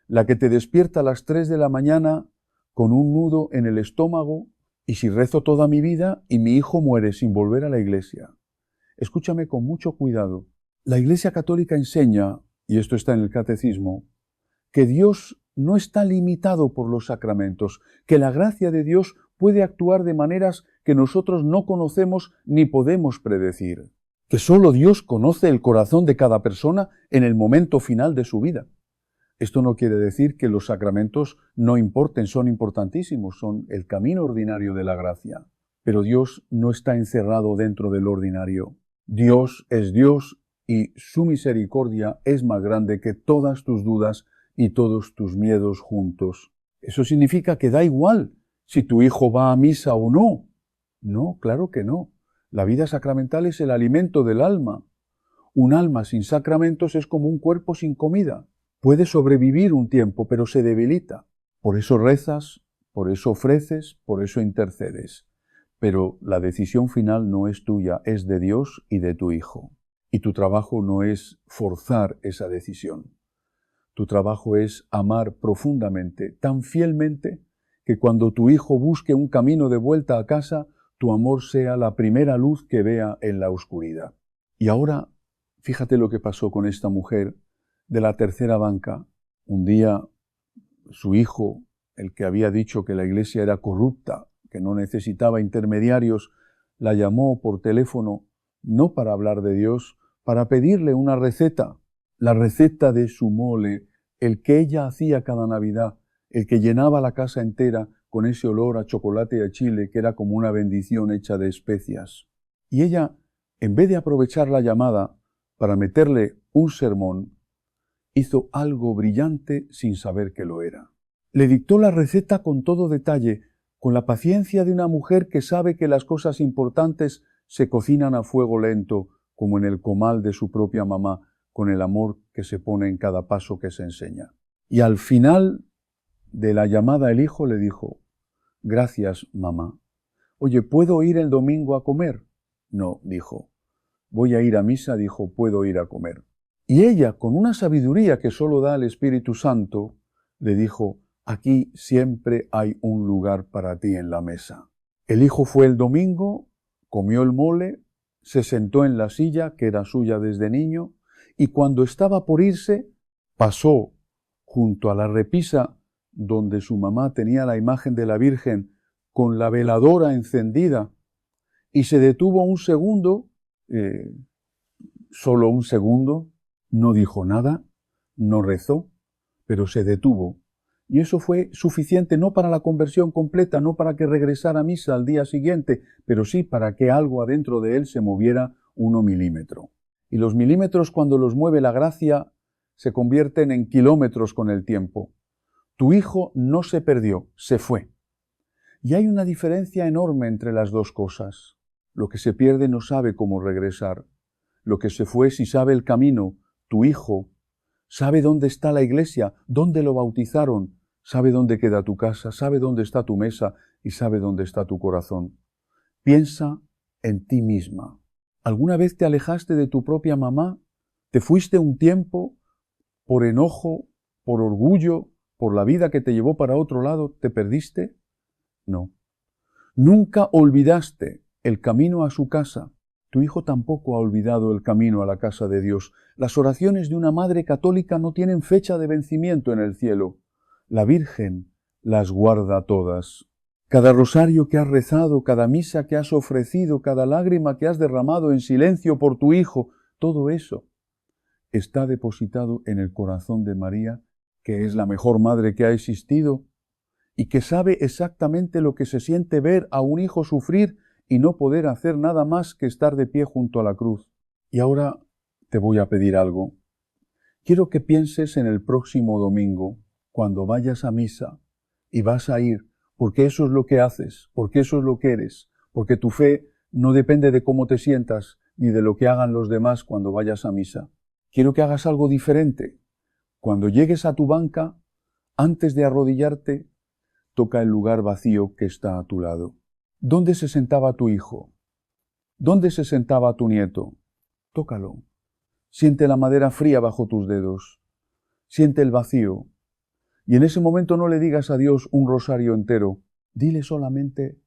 La que te despierta a las 3 de la mañana con un nudo en el estómago, y si rezo toda mi vida y mi hijo muere sin volver a la iglesia. Escúchame con mucho cuidado. La Iglesia Católica enseña, y esto está en el Catecismo, que Dios no está limitado por los sacramentos, que la gracia de Dios puede actuar de maneras que nosotros no conocemos ni podemos predecir, que solo Dios conoce el corazón de cada persona en el momento final de su vida. Esto no quiere decir que los sacramentos no importen, son importantísimos, son el camino ordinario de la gracia. Pero Dios no está encerrado dentro del ordinario. Dios es Dios y su misericordia es más grande que todas tus dudas y todos tus miedos juntos. Eso significa que da igual si tu hijo va a misa o no. No, claro que no. La vida sacramental es el alimento del alma. Un alma sin sacramentos es como un cuerpo sin comida. Puede sobrevivir un tiempo, pero se debilita. Por eso rezas, por eso ofreces, por eso intercedes. Pero la decisión final no es tuya, es de Dios y de tu Hijo. Y tu trabajo no es forzar esa decisión. Tu trabajo es amar profundamente, tan fielmente, que cuando tu hijo busque un camino de vuelta a casa, tu amor sea la primera luz que vea en la oscuridad. Y ahora, fíjate lo que pasó con esta mujer de la tercera banca. Un día, su hijo, el que había dicho que la iglesia era corrupta, que no necesitaba intermediarios, la llamó por teléfono, no para hablar de Dios, para pedirle una receta, la receta de su mole, el que ella hacía cada Navidad, el que llenaba la casa entera con ese olor a chocolate y a chile que era como una bendición hecha de especias. Y ella, en vez de aprovechar la llamada para meterle un sermón, hizo algo brillante sin saber que lo era. Le dictó la receta con todo detalle, con la paciencia de una mujer que sabe que las cosas importantes se cocinan a fuego lento, como en el comal de su propia mamá, con el amor que se pone en cada paso que se enseña. Y al final de la llamada el hijo le dijo: «Gracias, mamá. Oye, ¿puedo ir el domingo a comer?» «No», dijo. «Voy a ir a misa», dijo. «Puedo ir a comer». Y ella, con una sabiduría que solo da el Espíritu Santo, le dijo: «Aquí siempre hay un lugar para ti en la mesa». El hijo fue el domingo, comió el mole, se sentó en la silla, que era suya desde niño, y cuando estaba por irse, pasó junto a la repisa donde su mamá tenía la imagen de la Virgen con la veladora encendida, y se detuvo un segundo, solo un segundo, no dijo nada, no rezó, pero se detuvo. Y eso fue suficiente no para la conversión completa, no para que regresara a misa al día siguiente, pero sí para que algo adentro de él se moviera 1 milímetro. Y los milímetros, cuando los mueve la gracia, se convierten en kilómetros con el tiempo. Tu hijo no se perdió, se fue. Y hay una diferencia enorme entre las dos cosas. Lo que se pierde no sabe cómo regresar. Lo que se fue sí sabe el camino. Tu hijo sabe dónde está la iglesia, dónde lo bautizaron, sabe dónde queda tu casa, sabe dónde está tu mesa y sabe dónde está tu corazón. Piensa en ti misma. ¿Alguna vez te alejaste de tu propia mamá? ¿Te fuiste un tiempo por enojo, por orgullo, por la vida que te llevó para otro lado? ¿Te perdiste? No. Nunca olvidaste el camino a su casa. Tu hijo tampoco ha olvidado el camino a la casa de Dios. Las oraciones de una madre católica no tienen fecha de vencimiento en el cielo. La Virgen las guarda todas. Cada rosario que has rezado, cada misa que has ofrecido, cada lágrima que has derramado en silencio por tu hijo, todo eso está depositado en el corazón de María, que es la mejor madre que ha existido y que sabe exactamente lo que se siente ver a un hijo sufrir y no poder hacer nada más que estar de pie junto a la cruz. Y ahora te voy a pedir algo. Quiero que pienses en el próximo domingo, cuando vayas a misa, y vas a ir, porque eso es lo que haces, porque eso es lo que eres, porque tu fe no depende de cómo te sientas, ni de lo que hagan los demás cuando vayas a misa. Quiero que hagas algo diferente. Cuando llegues a tu banca, antes de arrodillarte, toca el lugar vacío que está a tu lado. ¿Dónde se sentaba tu hijo? ¿Dónde se sentaba tu nieto? Tócalo. Siente la madera fría bajo tus dedos. Siente el vacío. Y en ese momento no le digas a Dios un rosario entero. Dile solamente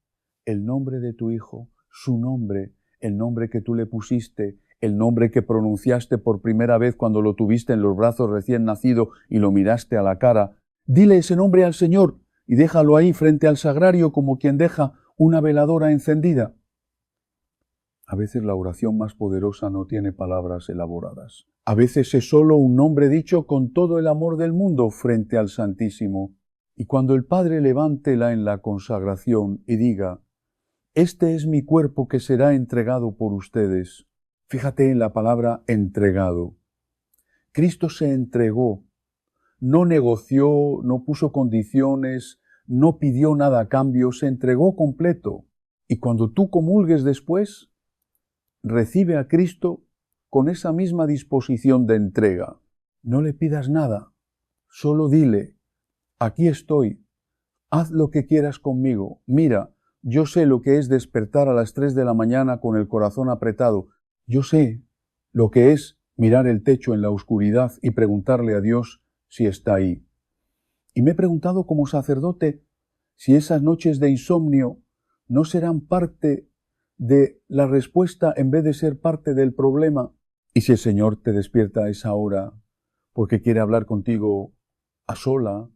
el nombre de tu hijo, su nombre, el nombre que tú le pusiste, el nombre que pronunciaste por primera vez cuando lo tuviste en los brazos recién nacido y lo miraste a la cara. Dile ese nombre al Señor y déjalo ahí frente al sagrario como quien deja una veladora encendida. A veces la oración más poderosa no tiene palabras elaboradas. A veces es solo un nombre dicho con todo el amor del mundo frente al Santísimo. Y cuando el Padre levántela en la consagración y diga: «Este es mi cuerpo que será entregado por ustedes». Fíjate en la palabra entregado. Cristo se entregó. No negoció, no puso condiciones, no pidió nada a cambio, se entregó completo. Y cuando tú comulgues después, recibe a Cristo con esa misma disposición de entrega. No le pidas nada, Solo dile, aquí estoy, haz lo que quieras conmigo. Mira, yo sé lo que es despertar a las 3 de la mañana con el corazón apretado. Yo sé lo que es mirar el techo en la oscuridad y preguntarle a Dios si está ahí. Y me he preguntado como sacerdote si esas noches de insomnio no serán parte de la respuesta en vez de ser parte del problema. Y si el Señor te despierta a esa hora porque quiere hablar contigo a sola,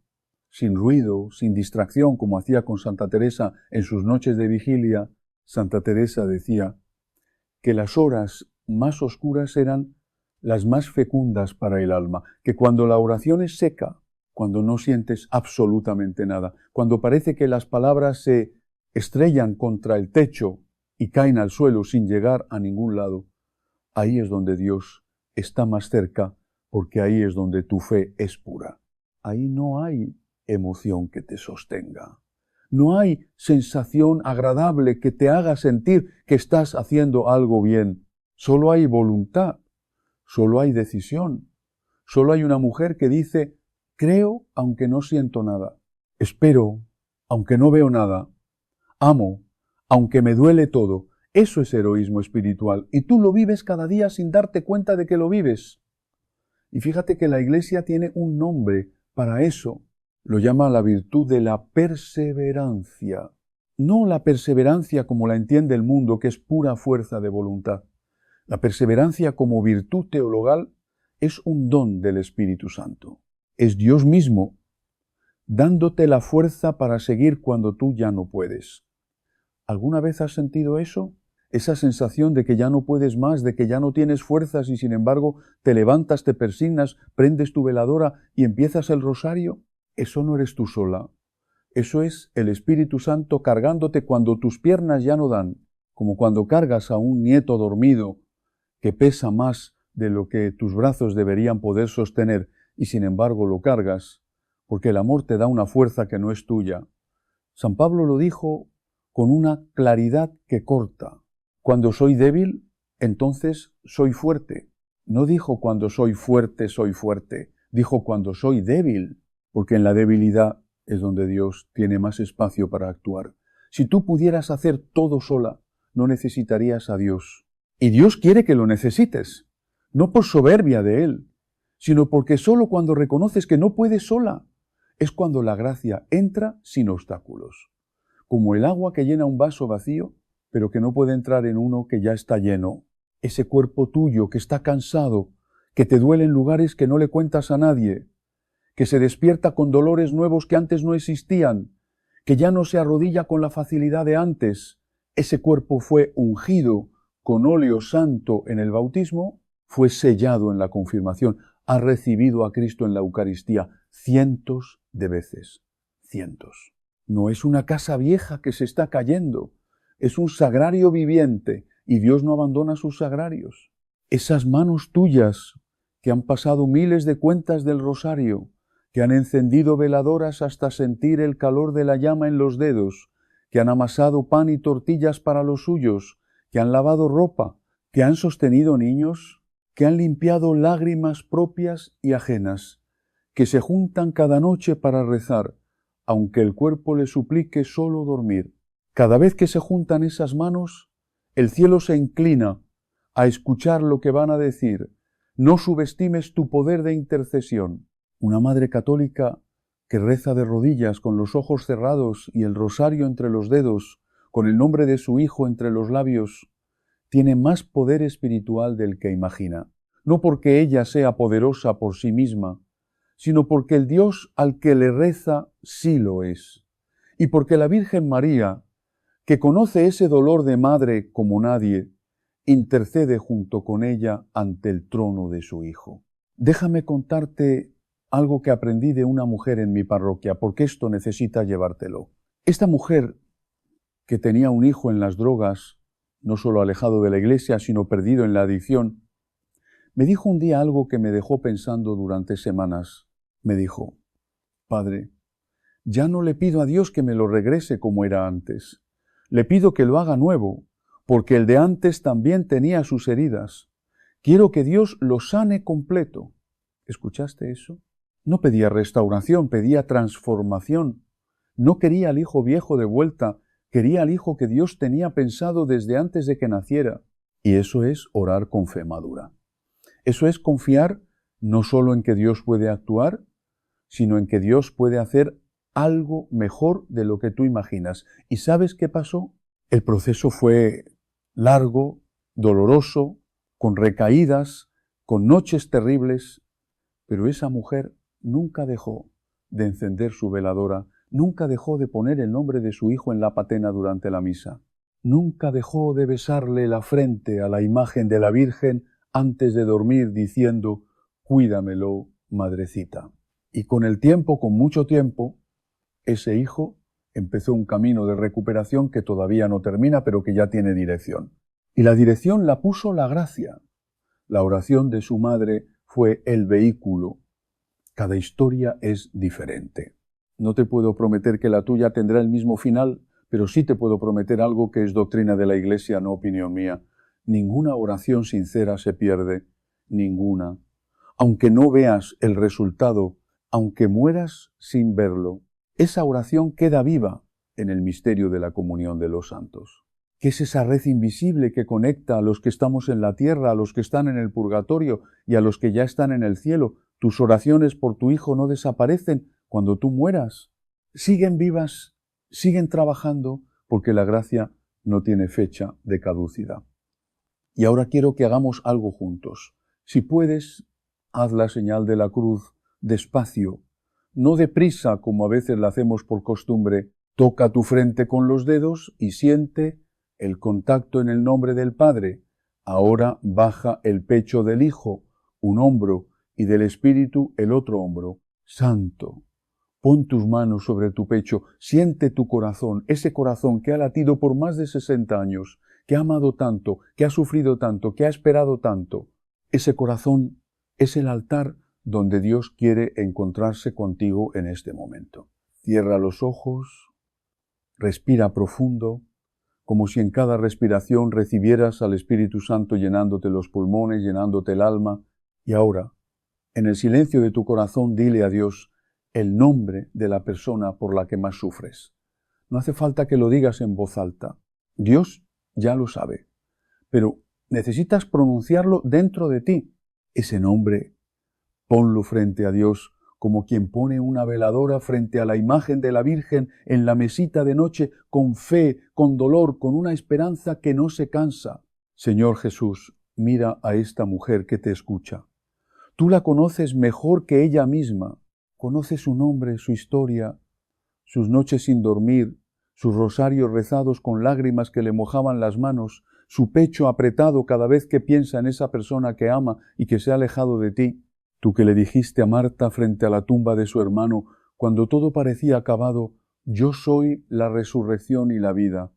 sin ruido, sin distracción, como hacía con Santa Teresa en sus noches de vigilia, Santa Teresa decía que las horas más oscuras eran las más fecundas para el alma, que cuando la oración es seca, cuando no sientes absolutamente nada, cuando parece que las palabras se estrellan contra el techo y caen al suelo sin llegar a ningún lado, ahí es donde Dios está más cerca, porque ahí es donde tu fe es pura. Ahí no hay emoción que te sostenga. No hay sensación agradable que te haga sentir que estás haciendo algo bien. Solo hay voluntad, solo hay decisión. Solo hay una mujer que dice, creo aunque no siento nada. Espero aunque no veo nada. Amo aunque me duele todo. Eso es heroísmo espiritual. Y tú lo vives cada día sin darte cuenta de que lo vives. Y fíjate que la Iglesia tiene un nombre para eso. Lo llama la virtud de la perseverancia. No la perseverancia como la entiende el mundo, que es pura fuerza de voluntad. La perseverancia como virtud teologal es un don del Espíritu Santo. Es Dios mismo dándote la fuerza para seguir cuando tú ya no puedes. ¿Alguna vez has sentido eso? Esa sensación de que ya no puedes más, de que ya no tienes fuerzas y sin embargo te levantas, te persignas, prendes tu veladora y empiezas el rosario. Eso no eres tú sola. Eso es el Espíritu Santo cargándote cuando tus piernas ya no dan, como cuando cargas a un nieto dormido que pesa más de lo que tus brazos deberían poder sostener y sin embargo lo cargas, porque el amor te da una fuerza que no es tuya. San Pablo lo dijo con una claridad que corta. Cuando soy débil, entonces soy fuerte. No dijo cuando soy fuerte, dijo cuando soy débil, porque en la debilidad es donde Dios tiene más espacio para actuar. Si tú pudieras hacer todo sola, no necesitarías a Dios. Y Dios quiere que lo necesites, no por soberbia de Él, sino porque solo cuando reconoces que no puedes sola, es cuando la gracia entra sin obstáculos. Como el agua que llena un vaso vacío, pero que no puede entrar en uno que ya está lleno. Ese cuerpo tuyo que está cansado, que te duele en lugares que no le cuentas a nadie, que se despierta con dolores nuevos que antes no existían, que ya no se arrodilla con la facilidad de antes. Ese cuerpo fue ungido con óleo santo en el bautismo, fue sellado en la confirmación, ha recibido a Cristo en la Eucaristía cientos de veces, cientos. No es una casa vieja que se está cayendo, es un sagrario viviente y Dios no abandona sus sagrarios. Esas manos tuyas que han pasado miles de cuentas del rosario, que han encendido veladoras hasta sentir el calor de la llama en los dedos, que han amasado pan y tortillas para los suyos, que han lavado ropa, que han sostenido niños, que han limpiado lágrimas propias y ajenas, que se juntan cada noche para rezar, aunque el cuerpo le suplique solo dormir. Cada vez que se juntan esas manos, el cielo se inclina a escuchar lo que van a decir. No subestimes tu poder de intercesión. Una madre católica que reza de rodillas con los ojos cerrados y el rosario entre los dedos, con el nombre de su hijo entre los labios, tiene más poder espiritual del que imagina. No porque ella sea poderosa por sí misma, sino porque el Dios al que le reza sí lo es. Y porque la Virgen María, que conoce ese dolor de madre como nadie, intercede junto con ella ante el trono de su Hijo. Déjame contarte algo que aprendí de una mujer en mi parroquia, porque esto necesita llevártelo. Esta mujer, que tenía un hijo en las drogas, no solo alejado de la iglesia, sino perdido en la adicción, me dijo un día algo que me dejó pensando durante semanas. Me dijo, Padre, ya no le pido a Dios que me lo regrese como era antes. Le pido que lo haga nuevo, porque el de antes también tenía sus heridas. Quiero que Dios lo sane completo. ¿Escuchaste eso? No pedía restauración, pedía transformación. No quería al hijo viejo de vuelta, quería al hijo que Dios tenía pensado desde antes de que naciera. Y eso es orar con fe madura. Eso es confiar no solo en que Dios puede actuar, sino en que Dios puede hacer algo mejor de lo que tú imaginas. ¿Y sabes qué pasó? El proceso fue largo, doloroso, con recaídas, con noches terribles, pero esa mujer nunca dejó de encender su veladora, nunca dejó de poner el nombre de su hijo en la patena durante la misa, nunca dejó de besarle la frente a la imagen de la Virgen antes de dormir diciendo, cuídamelo, madrecita. Y con el tiempo, con mucho tiempo, ese hijo empezó un camino de recuperación que todavía no termina, pero que ya tiene dirección. Y la dirección la puso la gracia. La oración de su madre fue el vehículo. Cada historia es diferente. No te puedo prometer que la tuya tendrá el mismo final, pero sí te puedo prometer algo que es doctrina de la Iglesia, no opinión mía. Ninguna oración sincera se pierde, ninguna. Aunque no veas el resultado, aunque mueras sin verlo, esa oración queda viva en el misterio de la comunión de los santos. ¿Qué es esa red invisible que conecta a los que estamos en la tierra, a los que están en el purgatorio y a los que ya están en el cielo? Tus oraciones por tu hijo no desaparecen cuando tú mueras. Siguen vivas, siguen trabajando, porque la gracia no tiene fecha de caducidad. Y ahora quiero que hagamos algo juntos. Si puedes, haz la señal de la cruz despacio, no deprisa como a veces la hacemos por costumbre. Toca tu frente con los dedos y siente el contacto en el nombre del Padre. Ahora baja el pecho del Hijo, un hombro, y del Espíritu el otro hombro. Santo, pon tus manos sobre tu pecho, siente tu corazón, ese corazón que ha latido por más de 60 años, que ha amado tanto, que ha sufrido tanto, que ha esperado tanto. Ese corazón es el altar donde Dios quiere encontrarse contigo en este momento. Cierra los ojos, respira profundo, como si en cada respiración recibieras al Espíritu Santo llenándote los pulmones, llenándote el alma. Y ahora, en el silencio de tu corazón, dile a Dios el nombre de la persona por la que más sufres. No hace falta que lo digas en voz alta. Dios ya lo sabe, pero necesitas pronunciarlo dentro de ti. Ese nombre, ponlo frente a Dios como quien pone una veladora frente a la imagen de la Virgen en la mesita de noche, con fe, con dolor, con una esperanza que no se cansa. Señor Jesús, mira a esta mujer que te escucha. Tú la conoces mejor que ella misma. Conoces su nombre, su historia, sus noches sin dormir, sus rosarios rezados con lágrimas que le mojaban las manos, su pecho apretado cada vez que piensa en esa persona que ama y que se ha alejado de ti. Tú que le dijiste a Marta frente a la tumba de su hermano, cuando todo parecía acabado, yo soy la resurrección y la vida.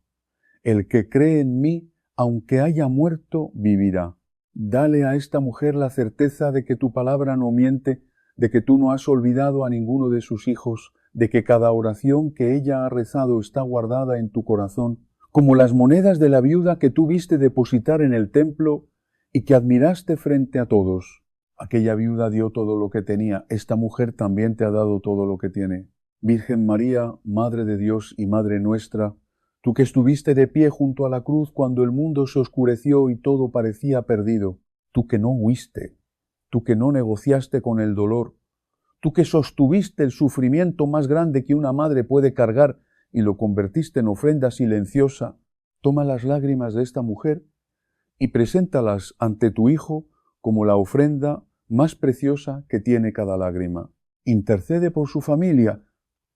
El que cree en mí, aunque haya muerto, vivirá. Dale a esta mujer la certeza de que tu palabra no miente, de que tú no has olvidado a ninguno de sus hijos, de que cada oración que ella ha rezado está guardada en tu corazón, como las monedas de la viuda que tú viste depositar en el templo y que admiraste frente a todos. Aquella viuda dio todo lo que tenía, esta mujer también te ha dado todo lo que tiene. Virgen María, Madre de Dios y Madre nuestra, tú que estuviste de pie junto a la cruz cuando el mundo se oscureció y todo parecía perdido, tú que no huiste, tú que no negociaste con el dolor, tú que sostuviste el sufrimiento más grande que una madre puede cargar y lo convertiste en ofrenda silenciosa, toma las lágrimas de esta mujer y preséntalas ante tu Hijo como la ofrenda más preciosa que tiene cada lágrima. Intercede por su familia,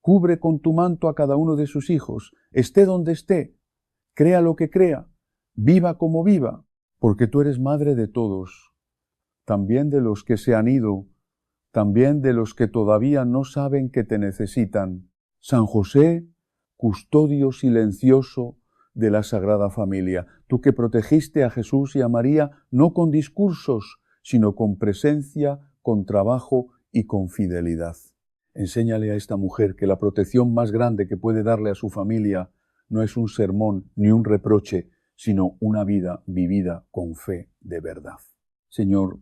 cubre con tu manto a cada uno de sus hijos, esté donde esté, crea lo que crea, viva como viva, porque tú eres madre de todos, también de los que se han ido, también de los que todavía no saben que te necesitan. San José, custodio silencioso de la Sagrada Familia, tú que protegiste a Jesús y a María no con discursos, sino con presencia, con trabajo y con fidelidad. Enséñale a esta mujer que la protección más grande que puede darle a su familia no es un sermón ni un reproche, sino una vida vivida con fe de verdad. Señor,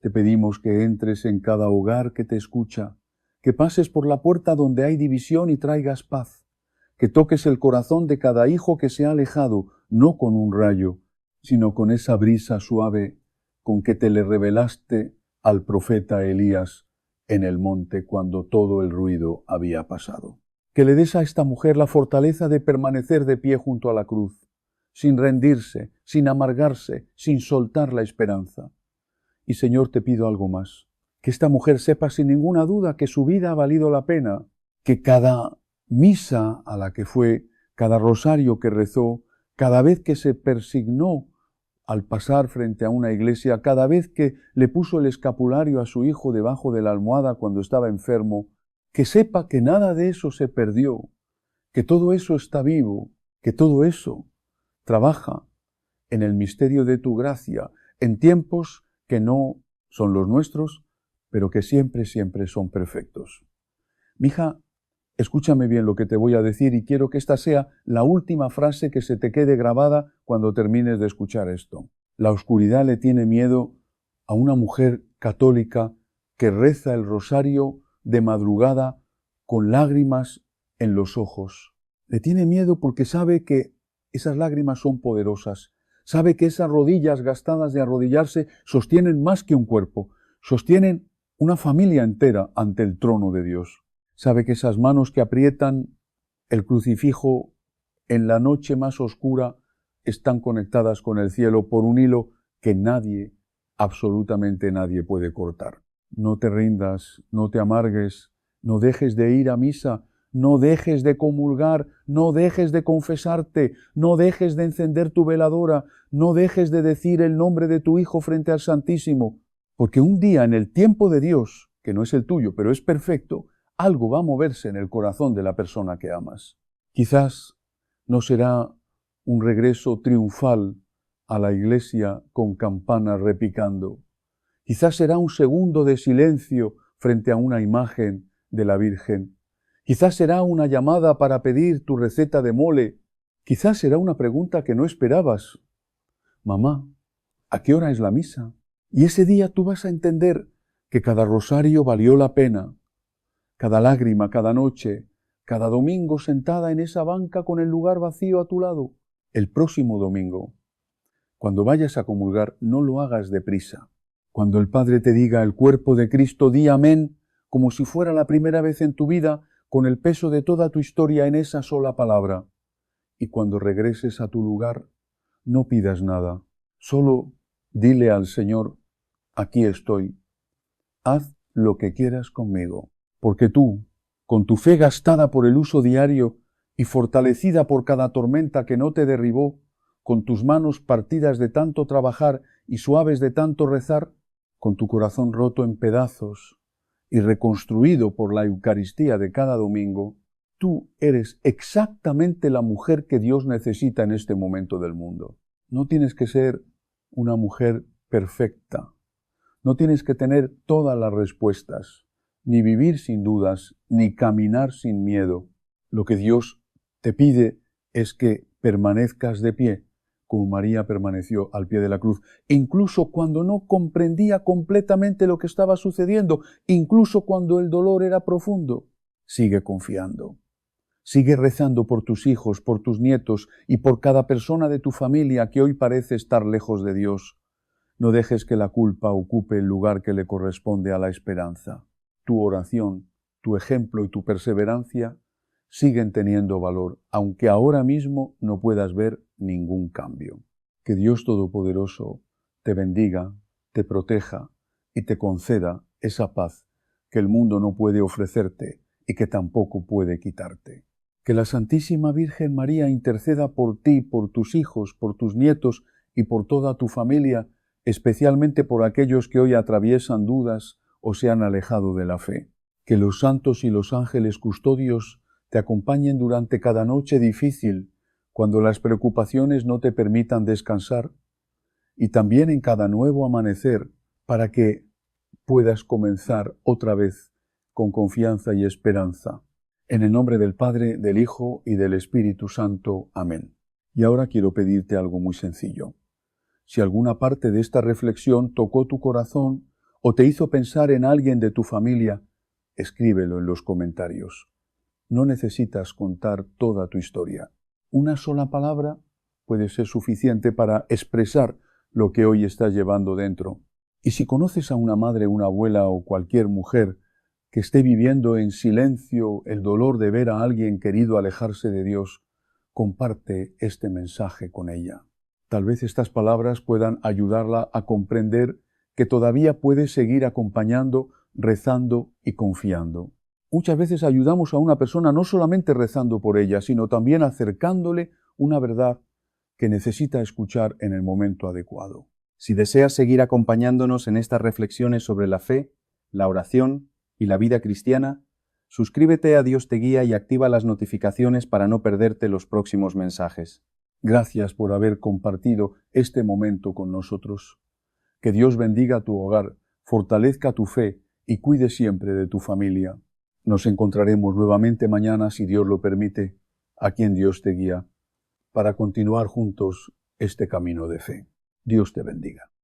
Te pedimos que entres en cada hogar que te escucha, que pases por la puerta donde hay división y traigas paz, que toques el corazón de cada hijo que se ha alejado, no con un rayo, sino con esa brisa suave con que te le revelaste al profeta Elías en el monte cuando todo el ruido había pasado. Que le des a esta mujer la fortaleza de permanecer de pie junto a la cruz, sin rendirse, sin amargarse, sin soltar la esperanza. Y Señor, te pido algo más, que esta mujer sepa sin ninguna duda que su vida ha valido la pena, que cada misa a la que fue, cada rosario que rezó, cada vez que se persignó al pasar frente a una iglesia, cada vez que le puso el escapulario a su hijo debajo de la almohada cuando estaba enfermo, que sepa que nada de eso se perdió, que todo eso está vivo, que todo eso trabaja en el misterio de tu gracia, en tiempos que no son los nuestros, pero que siempre, siempre son perfectos. Mija, escúchame bien lo que te voy a decir y quiero que esta sea la última frase que se te quede grabada cuando termines de escuchar esto. La oscuridad le tiene miedo a una mujer católica que reza el rosario de madrugada con lágrimas en los ojos. Le tiene miedo porque sabe que esas lágrimas son poderosas. Sabe que esas rodillas gastadas de arrodillarse sostienen más que un cuerpo, sostienen una familia entera ante el trono de Dios. Sabe que esas manos que aprietan el crucifijo en la noche más oscura están conectadas con el cielo por un hilo que nadie, absolutamente nadie puede cortar. No te rindas, no te amargues, no dejes de ir a misa, no dejes de comulgar, no dejes de confesarte, no dejes de encender tu veladora, no dejes de decir el nombre de tu Hijo frente al Santísimo, porque un día en el tiempo de Dios, que no es el tuyo, pero es perfecto, algo va a moverse en el corazón de la persona que amas. Quizás no será un regreso triunfal a la iglesia con campanas repicando. Quizás será un segundo de silencio frente a una imagen de la Virgen. Quizás será una llamada para pedir tu receta de mole. Quizás será una pregunta que no esperabas. Mamá, ¿a qué hora es la misa? Y ese día tú vas a entender que cada rosario valió la pena. Cada lágrima, cada noche, cada domingo sentada en esa banca con el lugar vacío a tu lado. El próximo domingo, cuando vayas a comulgar, no lo hagas deprisa. Cuando el Padre te diga el cuerpo de Cristo, di amén, como si fuera la primera vez en tu vida, con el peso de toda tu historia en esa sola palabra. Y cuando regreses a tu lugar, no pidas nada. Solo dile al Señor, aquí estoy. Haz lo que quieras conmigo. Porque tú, con tu fe gastada por el uso diario y fortalecida por cada tormenta que no te derribó, con tus manos partidas de tanto trabajar y suaves de tanto rezar, con tu corazón roto en pedazos y reconstruido por la Eucaristía de cada domingo, tú eres exactamente la mujer que Dios necesita en este momento del mundo. No tienes que ser una mujer perfecta, no tienes que tener todas las respuestas, ni vivir sin dudas, ni caminar sin miedo. Lo que Dios te pide es que permanezcas de pie, como María permaneció al pie de la cruz, incluso cuando no comprendía completamente lo que estaba sucediendo, incluso cuando el dolor era profundo. Sigue confiando. Sigue rezando por tus hijos, por tus nietos y por cada persona de tu familia que hoy parece estar lejos de Dios. No dejes que la culpa ocupe el lugar que le corresponde a la esperanza. Tu oración, tu ejemplo y tu perseverancia siguen teniendo valor, aunque ahora mismo no puedas ver ningún cambio. Que Dios Todopoderoso te bendiga, te proteja y te conceda esa paz que el mundo no puede ofrecerte y que tampoco puede quitarte. Que la Santísima Virgen María interceda por ti, por tus hijos, por tus nietos y por toda tu familia, especialmente por aquellos que hoy atraviesan dudas o se han alejado de la fe. Que los santos y los ángeles custodios te acompañen durante cada noche difícil, cuando las preocupaciones no te permitan descansar, y también en cada nuevo amanecer, para que puedas comenzar otra vez con confianza y esperanza. En el nombre del Padre, del Hijo y del Espíritu Santo. Amén. Y ahora quiero pedirte algo muy sencillo. Si alguna parte de esta reflexión tocó tu corazón o te hizo pensar en alguien de tu familia, escríbelo en los comentarios. No necesitas contar toda tu historia. Una sola palabra puede ser suficiente para expresar lo que hoy estás llevando dentro. Y si conoces a una madre, una abuela o cualquier mujer que esté viviendo en silencio el dolor de ver a alguien querido alejarse de Dios, comparte este mensaje con ella. Tal vez estas palabras puedan ayudarla a comprender que todavía puede seguir acompañando, rezando y confiando. Muchas veces ayudamos a una persona no solamente rezando por ella, sino también acercándole una verdad que necesita escuchar en el momento adecuado. Si deseas seguir acompañándonos en estas reflexiones sobre la fe, la oración y la vida cristiana, suscríbete a Dios te guía y activa las notificaciones para no perderte los próximos mensajes. Gracias por haber compartido este momento con nosotros. Que Dios bendiga tu hogar, fortalezca tu fe y cuide siempre de tu familia. Nos encontraremos nuevamente mañana, si Dios lo permite, aquí en Dios te guía, para continuar juntos este camino de fe. Dios te bendiga.